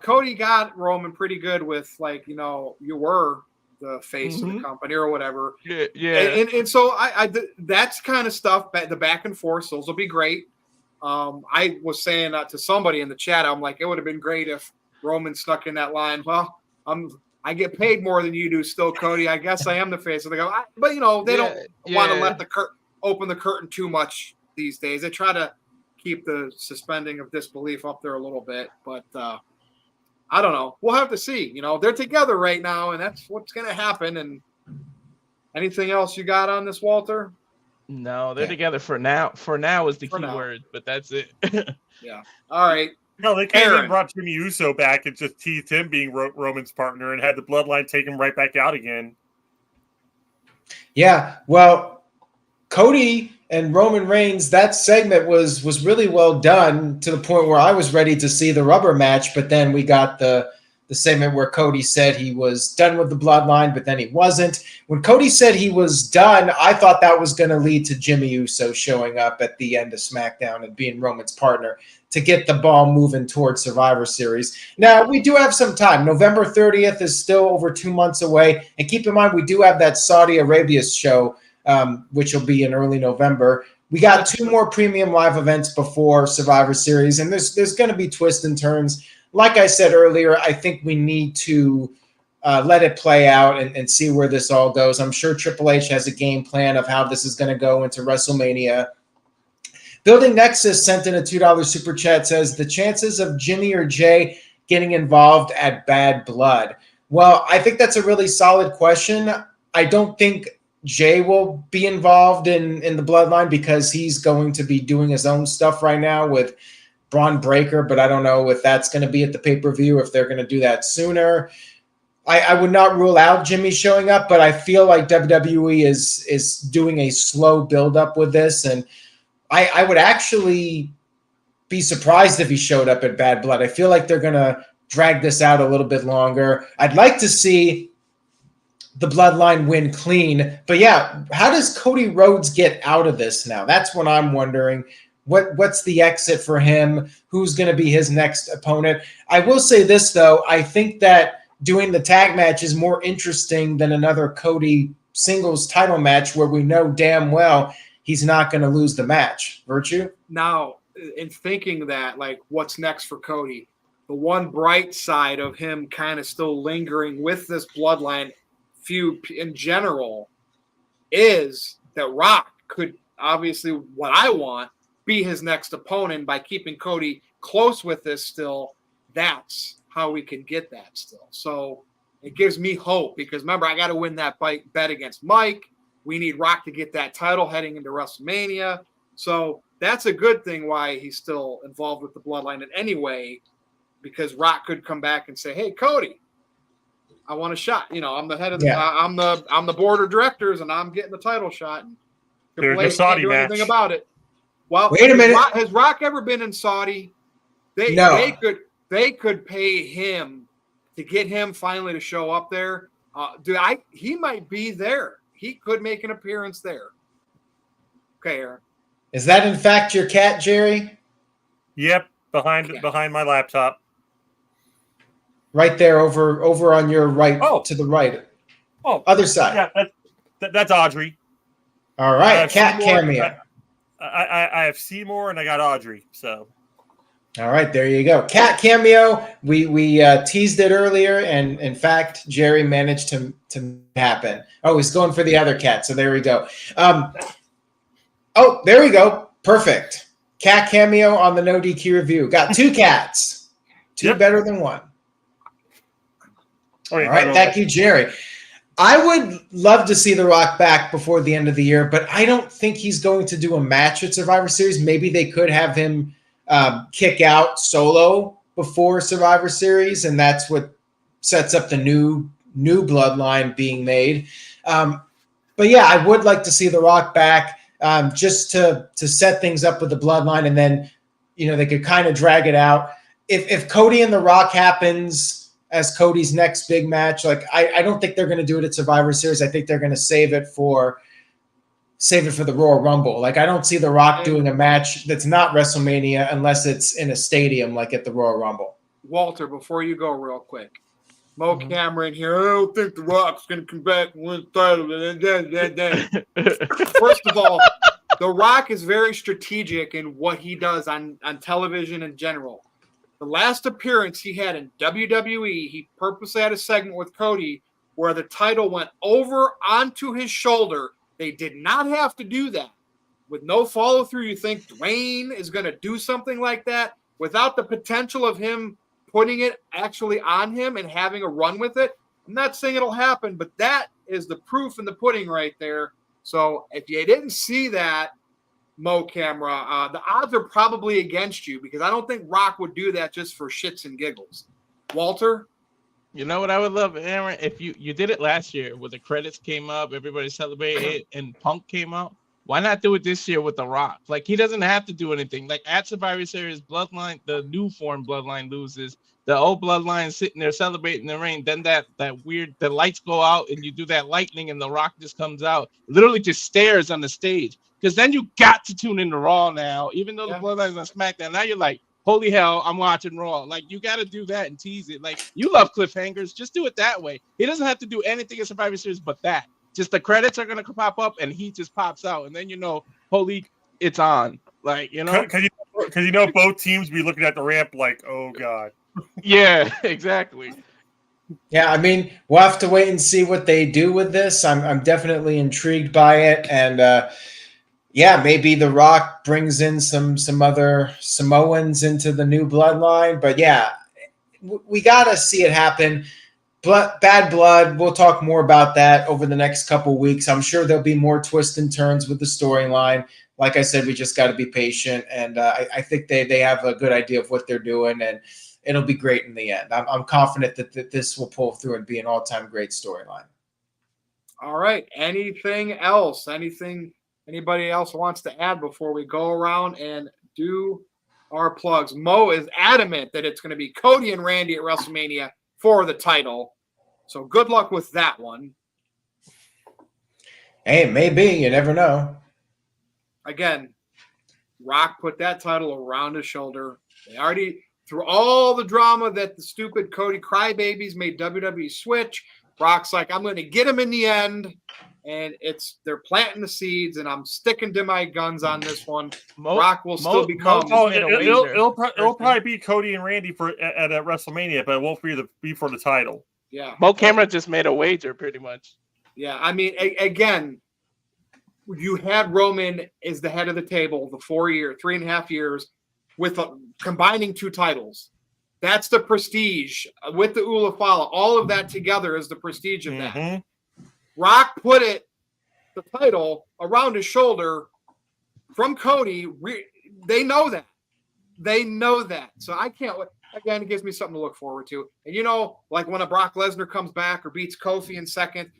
Cody got Roman pretty good with like you were the face of the company or whatever. Yeah. And so I that's kind of stuff. The back and forth, those will be great. I was saying that to somebody in the chat. I'm like, it would have been great if Roman stuck in that line. Well, I get paid more than you do, still, Cody. I guess I am the face. So they go, but they don't want to let the open the curtain too much these days. They try to keep the suspending of disbelief up there a little bit, but I don't know. We'll have to see. They're together right now, and that's what's going to happen. And anything else you got on this, Walter? No, they're together for now. For now is the key word, but that's it. Yeah. All right. No, they came and brought Jimmy Uso back and just teased him being Roman's partner and had the bloodline take him right back out again. Yeah. Well, Cody and Roman Reigns, that segment was really well done to the point where I was ready to see the rubber match, but then we got the segment where Cody said he was done with the bloodline, but then he wasn't. When Cody said he was done, I thought that was going to lead to Jimmy Uso showing up at the end of SmackDown and being Roman's partner to get the ball moving towards Survivor Series. Now, we do have some time. November 30th is still over 2 months away. And keep in mind, we do have that Saudi Arabia show, which will be in early November. We got 2 more premium live events before Survivor Series, and there's going to be twists and turns. Like I said earlier, I think we need to let it play out and see where this all goes. I'm sure Triple H has a game plan of how this is going to go into WrestleMania. Building Nexus sent in a $2 super chat, says, the chances of Jimmy or Jay getting involved at Bad Blood. Well, I think that's a really solid question. I don't think Jay will be involved in the Bloodline because he's going to be doing his own stuff right now with Braun Breaker, but I don't know if that's going to be at the pay-per-view, if they're going to do that sooner. I would not rule out Jimmy showing up, but I feel like WWE is doing a slow build-up with this, and I would actually be surprised if he showed up at Bad Blood. I feel like they're going to drag this out a little bit longer. I'd like to see the Bloodline win clean, but yeah, how does Cody Rhodes get out of this now? That's what I'm wondering. What's the exit for him? Who's going to be his next opponent? I will say this, though. I think that doing the tag match is more interesting than another Cody singles title match where we know damn well he's not going to lose the match. Virtue? Now, in thinking that, like, what's next for Cody, the one bright side of him kind of still lingering with this bloodline feud in general is that Rock could obviously, what I want, be his next opponent by keeping Cody close with this still. That's how we can get that still. So it gives me hope because remember, I got to win that bet against Mike. We need Rock to get that title heading into WrestleMania. So that's a good thing why he's still involved with the Bloodline in any way, because Rock could come back and say, hey, Cody, I want a shot. You know, I'm the head of the, I'm the board of directors, and I'm getting the title shot. And there's a Saudi match. Anything about it. Well, wait a minute. Has Rock ever been in Saudi? They could pay him to get him finally to show up there. He might be there. He could make an appearance there. Okay, Aaron. Is that in fact your cat, Jerry? Yep, behind my laptop. Right there, over on your right, to the right. Oh, other side. Yeah, that's Audrey. All right, cat cameo. I have Seymour and I got Audrey. So, all right, there you go. Cat cameo. We teased it earlier, and in fact, Jerry managed to happen. Oh, he's going for the other cat. So there we go. Oh, there we go. Perfect. Cat cameo on the NoDQ review. Got two cats. Two better than one. All right, thank you, Jerry. I would love to see The Rock back before the end of the year, but I don't think he's going to do a match at Survivor Series. Maybe they could have him kick out Solo before Survivor Series, and that's what sets up the new Bloodline being made. But yeah, I would like to see The Rock back just to set things up with the Bloodline, and then they could kind of drag it out. If Cody and The Rock happens as Cody's next big match, like I don't think they're going to do it at Survivor Series. I think they're going to save it for the Royal Rumble. Like I don't see The Rock doing a match that's not WrestleMania unless it's in a stadium like at the Royal Rumble. Walter, before you go real quick, Mo Cameron here. I don't think The Rock's going to come back and win the title. First of all, The Rock is very strategic in what he does on television in general. The last appearance he had in WWE, he purposely had a segment with Cody where the title went over onto his shoulder. They did not have to do that. With no follow-through, you think Dwayne is going to do something like that without the potential of him putting it actually on him and having a run with it? I'm not saying it'll happen, but that is the proof in the pudding right there. So if you didn't see that, Mo Camera, the odds are probably against you because I don't think Rock would do that just for shits and giggles. Walter? You know what I would love, Aaron? If you did it last year where the credits came up, everybody celebrated, and Punk came out. Why not do it this year with The Rock? Like, he doesn't have to do anything. Like, at Survivor Series, Bloodline, the new form Bloodline loses. The old Bloodline sitting there celebrating the reign. Then that weird, the lights go out and you do that lightning and The Rock just comes out. Literally just stares on the stage. Because then you got to tune into Raw now. Even though the Bloodline's on SmackDown, now you're like, holy hell, I'm watching Raw. Like, you got to do that and tease it. Like, you love cliffhangers. Just do it that way. He doesn't have to do anything in Survivor Series but that. Just the credits are going to pop up and he just pops out. And then, holy, it's on. Like, Because both teams be looking at the ramp like, oh, God. Yeah, exactly. Yeah, I mean, we'll have to wait and see what they do with this. I'm definitely intrigued by it. And, maybe The Rock brings in some other Samoans into the new Bloodline. But, yeah, we got to see it happen. Bad Blood, we'll talk more about that over the next couple weeks. I'm sure there'll be more twists and turns with the storyline. Like I said, we just got to be patient. And I think they have a good idea of what they're doing. And it'll be great in the end. I'm confident that this will pull through and be an all-time great storyline. All right. Anything else? Anybody else wants to add before we go around and do our plugs? Mo is adamant that it's going to be Cody and Randy at WrestleMania for the title. So good luck with that one. Hey, maybe. You never know. Again, Rock put that title around his shoulder. They already, through all the drama that the stupid Cody crybabies made WWE switch, Rock's like, I'm going to get him in the end. And they're planting the seeds, and I'm sticking to my guns on this one. Rock will still become. It'll probably be Cody and Randy at WrestleMania, but it won't be for the title. Yeah, Mo Camera just made a wager, pretty much. Yeah, I mean, again, you had Roman as the head of the table the 3.5 years with combining 2 titles. That's the prestige with the Ulafala. All of that together is the prestige of that. Rock put the title around his shoulder from Cody. They know that. They know that. So I can't wait. Again, it gives me something to look forward to. And like when a Brock Lesnar comes back or beats Kofi in second,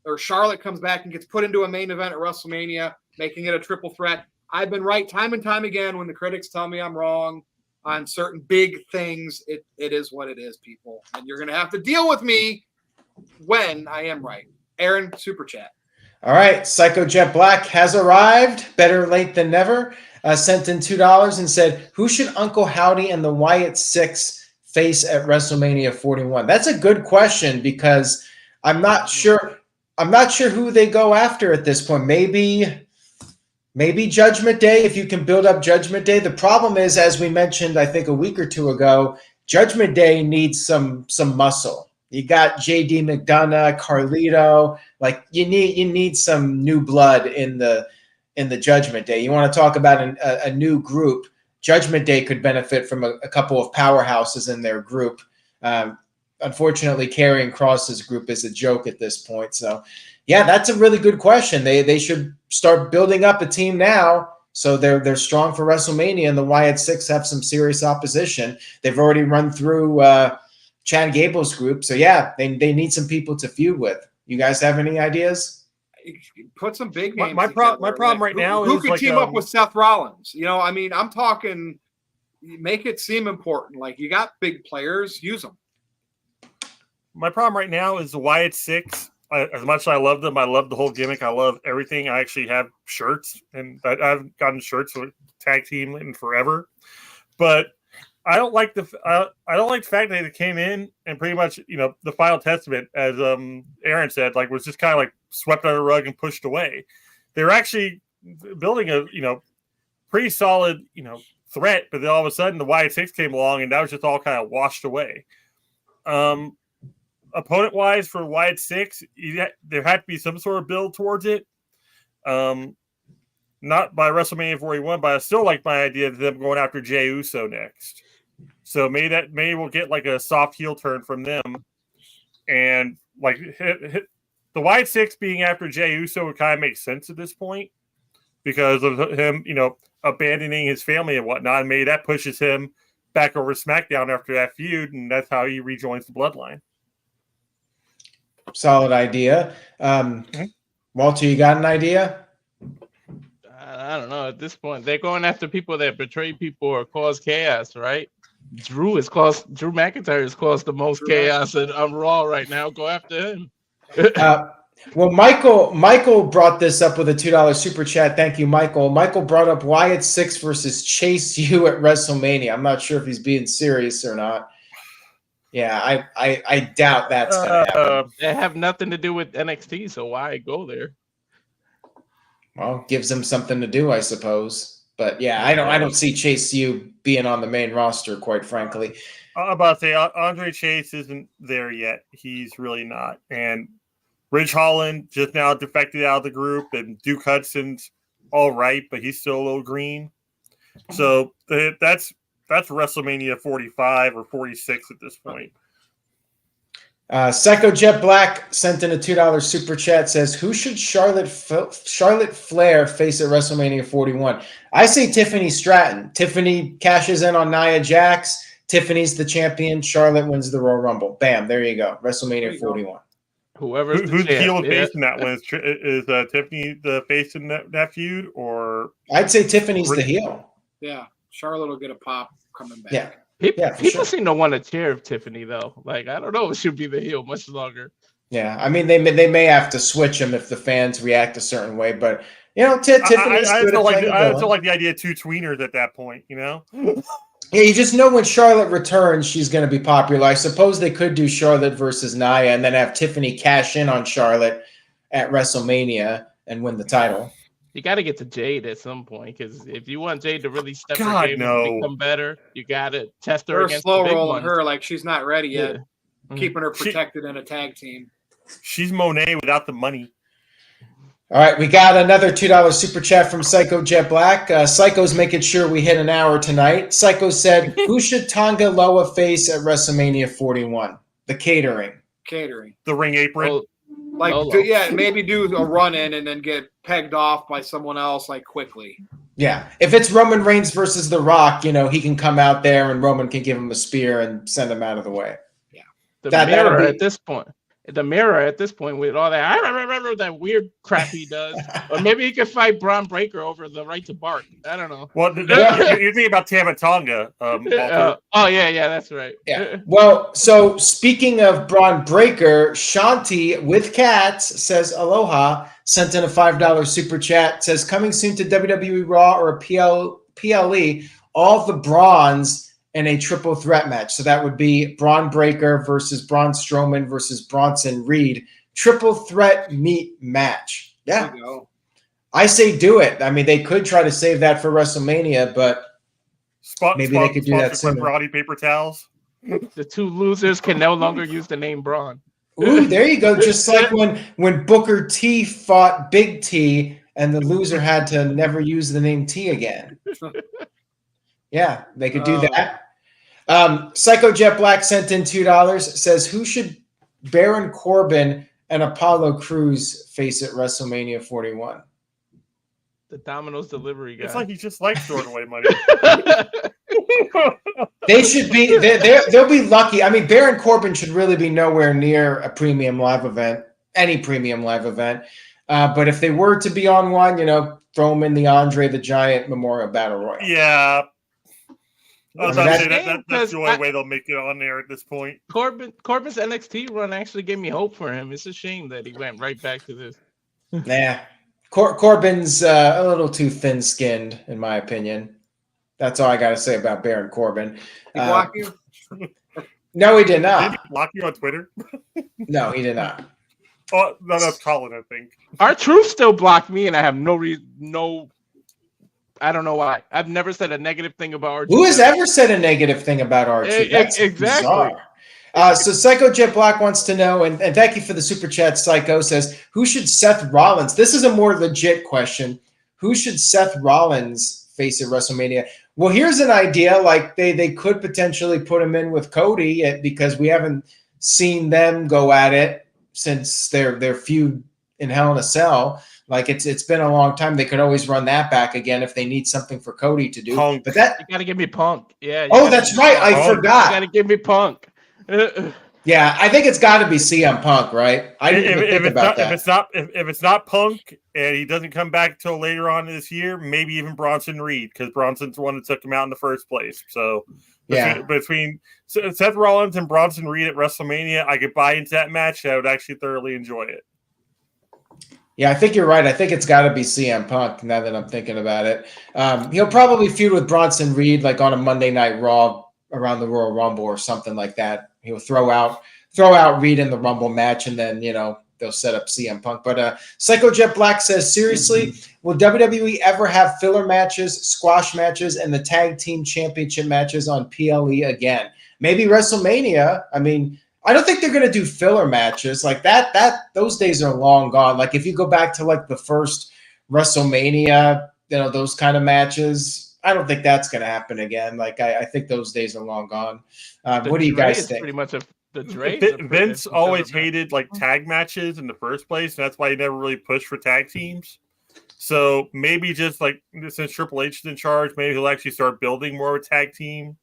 or Charlotte comes back and gets put into a main event at WrestleMania, making it a triple threat. I've been right time and time again when the critics tell me I'm wrong on certain big things. It is what it is, people. And you're going to have to deal with me when I am right. Aaron, super chat. All right. Psycho Jet Black has arrived. Better late than never. Sent in $2 and said, who should Uncle Howdy and the Wyatt Six face at WrestleMania 41? That's a good question because I'm not sure who they go after at this point. Maybe Judgment Day, if you can build up Judgment Day. The problem is, as we mentioned, I think a week or two ago, Judgment Day needs some muscle. You got JD McDonough, Carlito. Like you need some new blood in the Judgment Day. You want to talk about a new group. Judgment Day could benefit from a couple of powerhouses in their group. Unfortunately, Karrion Kross's group is a joke at this point. So, yeah, that's a really good question. They should start building up a team now so they're strong for WrestleMania, and the Wyatt Six have some serious opposition. They've already run through Chad Gable's group. So, yeah, they need some people to feud with. You guys have any ideas? Put some big names. My problem right now is who could team up with Seth Rollins? I mean, I'm talking make it seem important. Like you got big players, use them. My problem right now is the Wyatt Six. As much as I love them, I love the whole gimmick. I love everything. I actually have shirts, and I've gotten shirts with tag team in forever. But I don't like the fact that they came in and pretty much the Final Testament, as Aaron said, like was just kind of like swept under the rug and pushed away. They were actually building a pretty solid threat, but then all of a sudden the Wyatt Six came along and that was just all kind of washed away. Opponent wise for Wyatt Six, there had to be some sort of build towards it. Not by WrestleMania 41, but I still like my idea of them going after Jey Uso next. So maybe we'll get like a soft heel turn from them, and like hit the Wyatt Six being after Jey Uso would kind of make sense at this point because of him, abandoning his family and whatnot. And maybe that pushes him back over SmackDown after that feud, and that's how he rejoins the Bloodline. Solid idea. Walter, you got an idea? I don't know. At this point, they're going after people that betray people or cause chaos, right? Drew McIntyre has caused the most chaos on Raw right now. Go after him. Well, Michael brought this up with a $2 super chat. Thank you, Michael. Michael brought up Wyatt Six versus Chase U at WrestleMania. I'm not sure if he's being serious or not. Yeah, I doubt that's going to happen. They have nothing to do with NXT, so why go there? Well, gives them something to do, I suppose. But yeah, I don't see Chase U being on the main roster, quite frankly. I'm about to say Andre Chase isn't there yet. He's really not. And Ridge Holland just now defected out of the group, and Duke Hudson's all right, but he's still a little green. So that's WrestleMania 45 or 46 at this point. Psycho Jet Black sent in a $2 super chat, says, who should Charlotte Flair face at WrestleMania 41? I say Tiffany Stratton. Tiffany cashes in on Nia Jax. Tiffany's the champion. Charlotte wins the Royal Rumble. Bam, there you go. WrestleMania 41. Who's the heel and face in that one? Is Tiffany the face in that feud? Or I'd say Tiffany's the heel. Yeah, Charlotte will get a pop coming back. Yeah. People seem to want to cheer Tiffany though. Like I don't know if she'll be the heel much longer. Yeah, I mean they may have to switch them if the fans react a certain way, but Tiffany's I still like the idea of two tweeners at that point. Yeah, you just know when Charlotte returns, she's going to be popular. I suppose they could do Charlotte versus Nia and then have Tiffany cash in on Charlotte at WrestleMania and win the title. You got to get to Jade at some point because if you want Jade to really step her game and become better, you got to test her against slow the big rolling ones. her like she's not ready yet, keeping her protected in a tag team. She's Monet without the money. All right, we got another $2 super chat from Psycho Jet Black. Psycho's making sure we hit an hour tonight. Psycho said, "Who should Tonga Loa face at WrestleMania 41?" The catering. The ring apron. Oh, Like, Lolo. maybe do a run in and then get pegged off by someone else like quickly. Yeah, if it's Roman Reigns versus The Rock, he can come out there and Roman can give him a spear and send him out of the way. Yeah, That'll be at this point. The Mirror at this point with all that, I remember that weird crap he does. Or maybe he could fight Braun Breaker over the right to bark. I don't know. Well, you're thinking about Tama Tonga. Oh yeah, that's right. Yeah. Well, so speaking of Braun Breaker, Shanti with cats says aloha, sent in a $5 super chat, says coming soon to WWE Raw or a PLE, all the Brawns in a triple threat match. So that would be Braun Breaker versus Braun Strowman versus Bronson Reed. Triple threat meet match. Yeah. There you go. I say do it. I mean, they could try to save that for WrestleMania, but maybe they could do that sooner. Brody paper towels. The two losers can no longer use the name Braun. Ooh, there you go. Just like when Booker T fought Big T and the loser had to never use the name T again. Yeah, they could do that. Psycho Jet Black sent in $2, says, who should Baron Corbin and Apollo Crews face at WrestleMania 41? The Domino's delivery guy. It's like he just likes throwing away money. They should be. They'll be lucky. I mean, Baron Corbin should really be nowhere near a premium live event, any premium live event. But if they were to be on one, throw them in the Andre the Giant Memorial Battle Royal. Yeah. That's the only way they'll make it on there at this point. Corbin's NXT run actually gave me hope for him. It's a shame that he went right back to this. Nah. Corbin's a little too thin-skinned, in my opinion. That's all I got to say about Baron Corbin. He block you? No, he did not. Did he block you on Twitter? No, he did not. Oh, no, that's Colin, I think. R-Truth still blocked me, and I have no reason, I don't know why. I've never said a negative thing about R-Truth. Who has ever said a negative thing about R-Truth? That's exactly. Bizarre. So Psycho Jet Black wants to know, and thank you for the super chat, Psycho says, who should Seth Rollins? This is a more legit question. Who should Seth Rollins face at WrestleMania? Well, here's an idea. Like they could potentially put him in with Cody because we haven't seen them go at it since their feud in Hell in a Cell. Like it's been a long time. They could always run that back again if they need something for Cody to do. Punk. But that you got to give me Punk. Yeah. Oh, that's right. I forgot. You got to give me Punk. Yeah, I think it's got to be CM Punk, right? I didn't even think about that. If it's not Punk and he doesn't come back till later on this year, maybe even Bronson Reed, because Bronson's the one that took him out in the first place. So between Seth Rollins and Bronson Reed at WrestleMania, I could buy into that match. I would actually thoroughly enjoy it. Yeah, I think you're right. I think it's got to be CM Punk now that I'm thinking about it. He'll probably feud with Bronson Reed like on a Monday Night Raw around the Royal Rumble or something like that. He'll throw out Reed in the Rumble match, and then they'll set up CM Punk. But Psycho Jet Black says, seriously, will WWE ever have filler matches, squash matches, and the tag team championship matches on PLE again? Maybe WrestleMania. I mean, I don't think they're going to do filler matches like that. Those days are long gone. Like if you go back to like the first WrestleMania, those kind of matches, I don't think that's going to happen again. Like I think those days are long gone. What do you guys think? Pretty much the Dre. Vince always hated like tag matches in the first place, and that's why he never really pushed for tag teams. So maybe just like since Triple H is in charge, maybe he'll actually start building more of a tag team.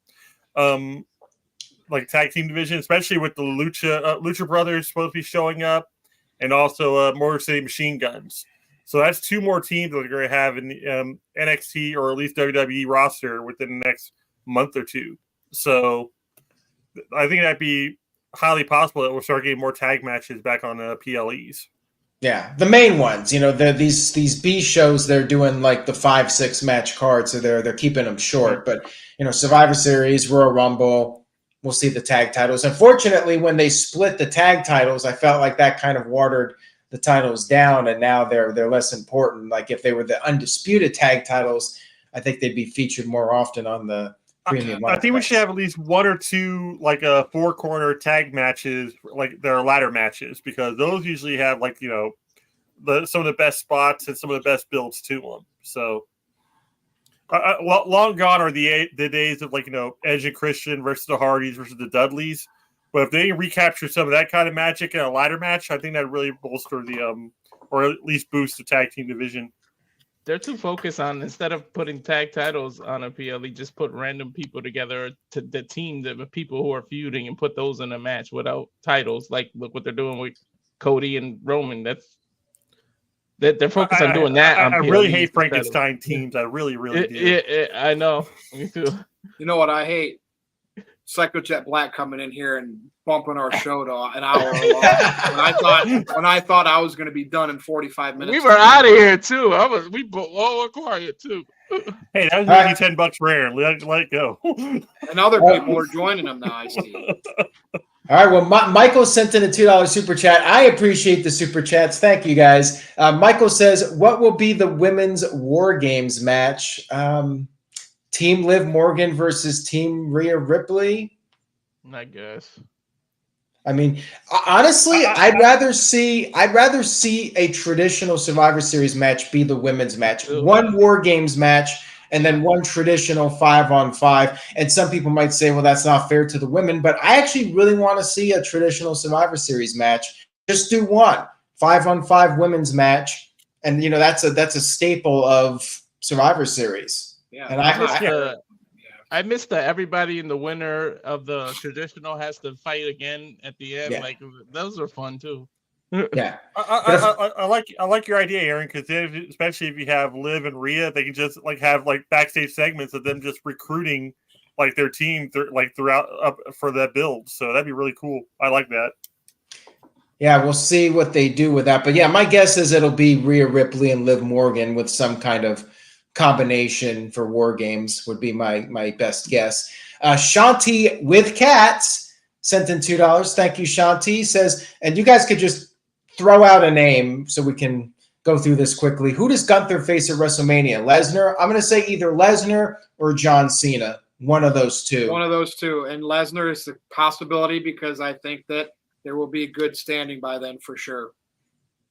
Like tag team division, especially with the Lucha Brothers supposed to be showing up, and also Motor City Machine Guns. So that's two more teams that are going to have in the NXT or at least WWE roster within the next month or two. So I think that'd be highly possible that we'll start getting more tag matches back on PLEs. Yeah, the main ones. These B shows, they're doing like the 5-6 match cards, so they're keeping them short. But Survivor Series, Royal Rumble, we'll see the tag titles. Unfortunately, when they split the tag titles, I felt like that kind of watered the titles down, and now they're less important. Like if they were the undisputed tag titles, I think they'd be featured more often on the premium. I think we should have at least one or two like 4-corner tag matches, like their ladder matches, because those usually have like some of the best spots and some of the best builds to them. So long gone are the days of Edge and Christian versus the Hardys versus the Dudleys. But if they recapture some of that kind of magic in a ladder match, I think that really bolster the or at least boost the tag team division. They're too focused on, instead of putting tag titles on a PLE, just put random people together to the team, the people who are feuding, and put those in a match without titles. Like, look what they're doing with Cody and Roman. They're focused on doing that. I really hate Frankenstein teams. I really do. Yeah, I know. Me too. You know what I hate? Psycho Jet Black coming in here and bumping our show to an hour long. when I thought I was going to be done in 45 minutes. We were out of here too. We were quiet too. Hey, that was maybe $10 rare. Let it go. And other people are joining them now, I see. All right. Well, Michael sent in a $2 super chat. I appreciate the super chats. Thank you, guys. Michael says, "What will be the women's War Games match? Team Liv Morgan versus Team Rhea Ripley." I guess. I mean, honestly, I'd rather see a traditional Survivor Series match be the women's match. One War Games match and then one traditional 5-on-5. And some people might say, well, that's not fair to the women, but I actually really want to see a traditional Survivor Series match. Just do one 5-on-5 women's match, and that's a staple of Survivor Series. Yeah, and I missed the everybody in the winner of the traditional has to fight again at the end. Yeah. Like, those are fun too. Yeah, I like your idea, Aaron, because especially if you have Liv and Rhea, they can just have backstage segments of them just recruiting their team throughout up for that build. So that'd be really cool. I like that. Yeah, we'll see what they do with that. But yeah, my guess is it'll be Rhea Ripley and Liv Morgan with some kind of combination for War Games would be my best guess. Shanti with Cats sent in $2. Thank you, Shanti. Says, and you guys could just throw out a name so we can go through this quickly. Who does Gunther face at WrestleMania? Lesnar? I'm going to say either Lesnar or John Cena. One of those two. One of those two. And Lesnar is the possibility because I think that there will be a good standing by then for sure.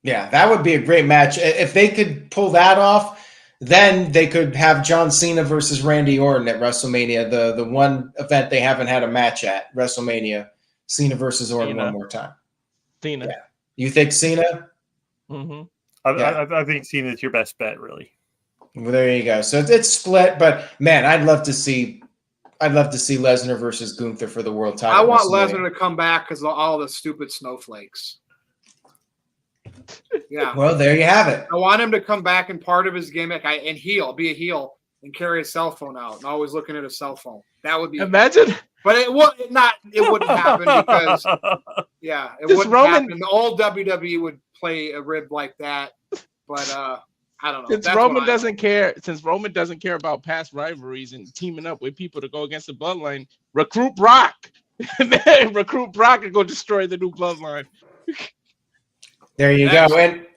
Yeah, that would be a great match. If they could pull that off, then they could have John Cena versus Randy Orton at WrestleMania, the one event they haven't had a match at, WrestleMania. Cena versus Orton one more time. Cena. Yeah. You think Cena? Mm-hmm. I think Cena is your best bet, really. Well, there you go. So it's split, but man, I'd love to see Lesnar versus Gunther for the world title. I want Lesnar to come back because of all the stupid snowflakes. Yeah. Well, there you have it. I want him to come back and part of his gimmick and be a heel and carry a cell phone out and always looking at a cell phone. That would be imagine. But it wouldn't happen because it wouldn't happen. The old WWE would play a rib like that, but I don't know. Since Roman doesn't care about past rivalries and teaming up with people to go against the Bloodline, recruit Brock. Recruit Brock and go destroy the new Bloodline. There you go.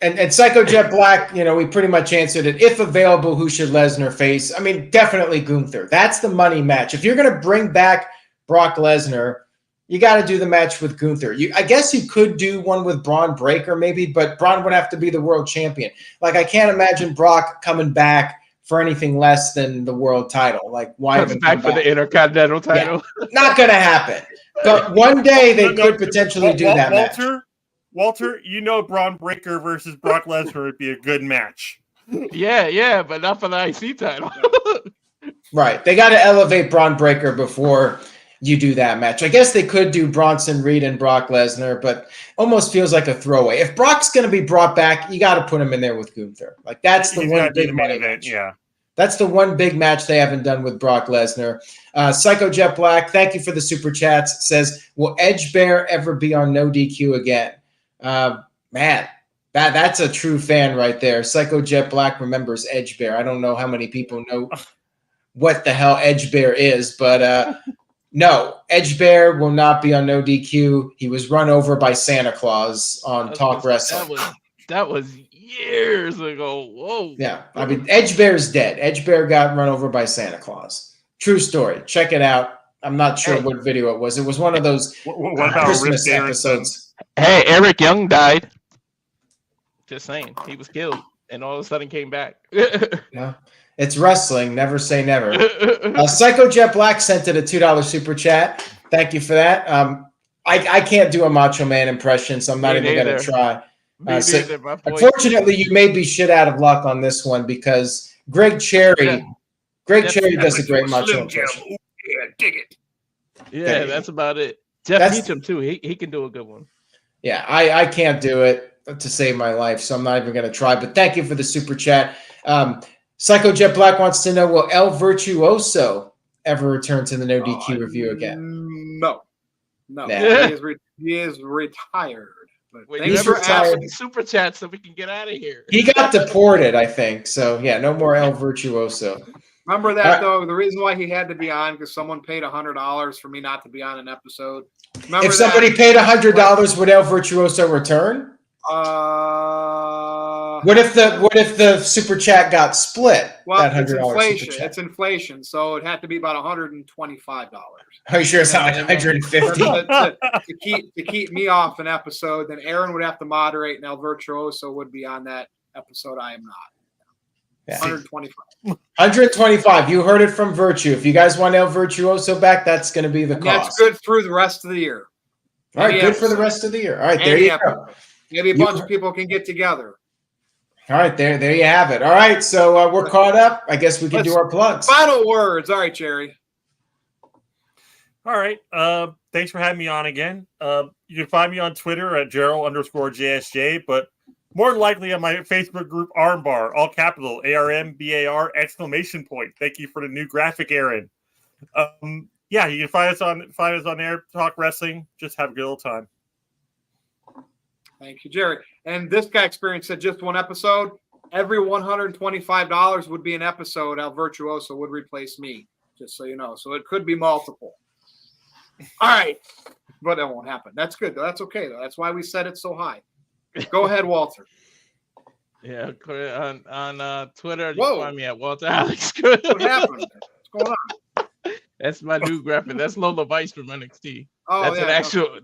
And Psycho Jet Black, we pretty much answered it. If available, who should Lesnar face? I mean, definitely Gunther. That's the money match. If you're going to bring back Brock Lesnar, you got to do the match with Gunther. I guess you could do one with Braun Breaker maybe, but Braun would have to be the world champion. I can't imagine Brock coming back for anything less than the world title. Why comes back for the Intercontinental title? Yeah, not going to happen. But one day they could potentially do that match. Walter, Braun Breaker versus Brock Lesnar would be a good match. Yeah, but not for the IC title. Right. They got to elevate Braun Breaker before you do that match. I guess they could do Bronson Reed and Brock Lesnar, but almost feels like a throwaway. If Brock's going to be brought back, you got to put him in there with Gunther. That's the one big main event. Yeah. That's the one big match they haven't done with Brock Lesnar. Psycho Jet Black, thank you for the super chats. Says, will Edge Bear ever be on NoDQ again? Man, that's a true fan right there. Psycho Jet Black remembers Edge Bear. I don't know how many people know what the hell Edge Bear is, but no, Edge Bear will not be on NoDQ. He was run over by Santa Claus on Talk Wrestling. That was years ago. Whoa. Yeah, I mean, Edge Bear's dead. Edge Bear got run over by Santa Claus. True story. Check it out. I'm not sure what video it was. It was one of those what about Christmas episodes. Hey, Eric Young died. Just saying, he was killed and all of a sudden came back. No, it's wrestling. Never say never. Psycho Jet Black sent it a $2 super chat. Thank you for that. I can't do a Macho Man impression, so I'm not even going to try. Unfortunately, you may be shit out of luck on this one because Greg Cherry does a great Macho impression. Yeah, dig it. Yeah, that's about it. Jeff Meacham too. He can do a good one. Yeah, I can't do it to save my life, so I'm not even going to try. But thank you for the super chat. Psycho Jet Black wants to know, will El Virtuoso ever return to the No DQ review again? No. Nah. He is retired. But He's retired. Super chat so we can get out of here. He got deported, I think. So yeah, no more El Virtuoso. Remember that though. The reason why he had to be on because someone paid $100 for me not to be on an episode. Remember if somebody paid $100, would El Virtuoso return? What if the super chat got split? Well, it's inflation. It's inflation, so it had to be about $125. Are you sure it's not like $150? to keep me off an episode, then Aaron would have to moderate, and El Virtuoso would be on that episode. I am not. Yeah. 125. 125. You heard it from Virtue. If you guys want El Virtuoso back, that's going to be the cost. That's good through the rest of the year. All right, good for the rest of the year. All right, there you go. Maybe a bunch of people can get together. All right, there you have it. All right, so we're caught up. I guess we can do our plugs. Final words. All right, Jerry. All right. Thanks for having me on again. You can find me on Twitter at Gerald_JSJ, but more than likely on my Facebook group, Armbar, all capital, ARMBAR, ! Thank you for the new graphic, Aaron. Yeah, you can find us on there, talk wrestling, just have a good old time. Thank you, Jerry. And this guy experienced said just one episode. Every $125 would be an episode. El Virtuoso would replace me, just so you know. So it could be multiple. All right. But that won't happen. That's good, though. That's okay, though. That's why we set it so high. Go ahead, Walter. Yeah, on Twitter, you can find me at Walter Alex. What happened? What's going on? That's my new graphic. That's Lola Vice from NXT. Oh,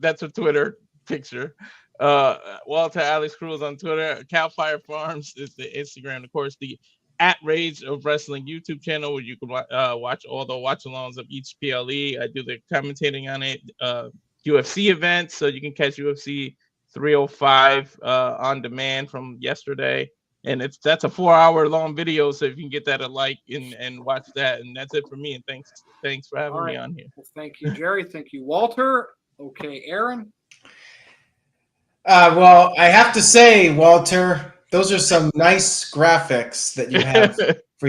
that's a Twitter picture. Walter Alex Cruz on Twitter. Cal Fire Farms is the Instagram. Of course, the at Rage of Wrestling YouTube channel where you can watch all the watch-alongs of each PLE. I do the commentating on it. UFC events, so you can catch UFC 305 on demand from yesterday. And that's a 4-hour long video, so if you can get that a like and watch that. And that's it for me. And thanks for having me on here. Well, thank you, Jerry. Thank you, Walter. Okay, Aaron. Well, I have to say, Walter, those are some nice graphics that you have for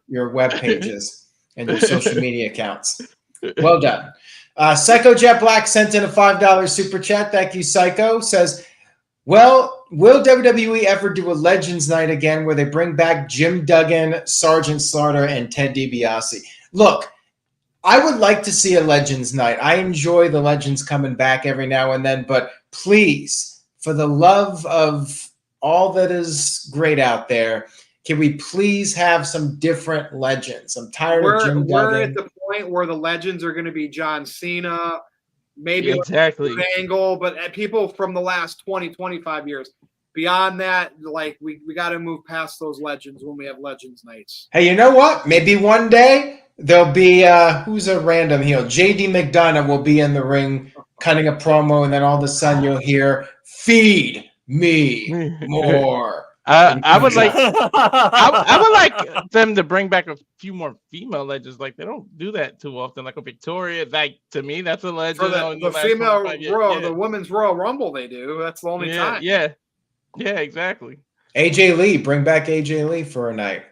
your web pages and your social media accounts. Well done. Psycho Jet Black sent in a $5 super chat. Thank you, Psycho. Says, well, will WWE ever do a Legends Night again where they bring back Jim Duggan, Sergeant Slaughter, and Ted DiBiase? Look, I would like to see a Legends Night. I enjoy the Legends coming back every now and then, but please, for the love of all that is great out there, can we please have some different legends? I'm tired of Jim Duggan. We're at the point where the legends are going to be John Cena, maybe exactly Angle, but people from the last 20, 25 years. Beyond that, like we got to move past those legends when we have Legends Nights. Hey, you know what? Maybe one day there'll be who's a random heel? JD McDonough will be in the ring cutting a promo, and then all of a sudden you'll hear, "Feed me more." I would like I would like them to bring back a few more female legends. Like they don't do that too often. Like a Victoria, like to me, that's a legend. For the female Royal, the women's Royal Rumble, they do. That's the only time. Yeah, exactly. AJ Lee, bring back AJ Lee for a night.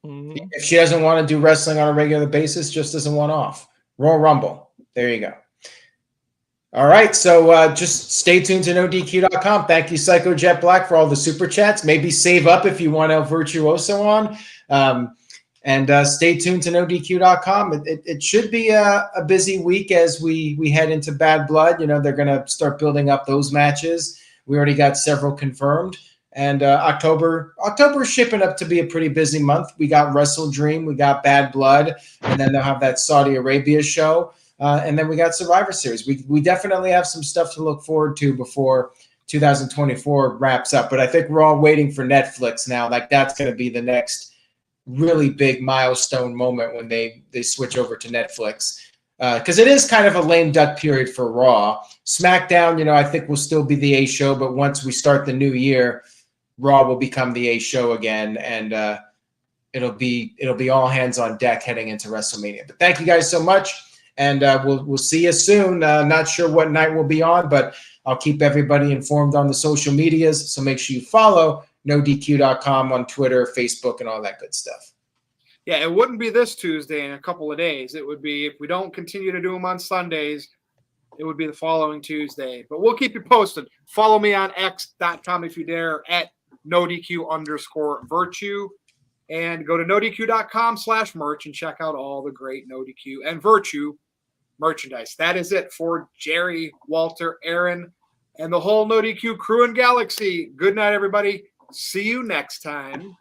Mm-hmm. If she doesn't want to do wrestling on a regular basis, just as a one-off. Royal Rumble. There you go. All right, so just stay tuned to NoDQ.com. Thank you, Psycho Jet Black, for all the super chats. Maybe save up if you want El Virtuoso on. And stay tuned to NoDQ.com. It should be a busy week as we head into Bad Blood. You know, they're going to start building up those matches. We already got several confirmed. And October is shipping up to be a pretty busy month. We got Wrestle Dream, we got Bad Blood, and then they'll have that Saudi Arabia show. And then we got Survivor Series. We definitely have some stuff to look forward to before 2024 wraps up. But I think we're all waiting for Netflix now. Like that's going to be the next really big milestone moment when they switch over to Netflix. Because it is kind of a lame duck period for Raw. SmackDown, I think will still be the A show, but once we start the new year, Raw will become the A show again, and it'll be all hands on deck heading into WrestleMania. But thank you guys so much, and we'll see you soon. Not sure what night we'll be on, but I'll keep everybody informed on the social medias. So make sure you follow NoDQ.com on Twitter, Facebook, and all that good stuff. Yeah, it wouldn't be this Tuesday in a couple of days. It would be, if we don't continue to do them on Sundays, it would be the following Tuesday. But we'll keep you posted. Follow me on x.com if you dare at NoDQ_virtue. And go to NoDQ.com/merch and check out all the great NoDQ and Virtue merchandise. That is it for Jerry, Walter, Aaron, and the whole NoDQ crew and galaxy. Good night, everybody. See you next time.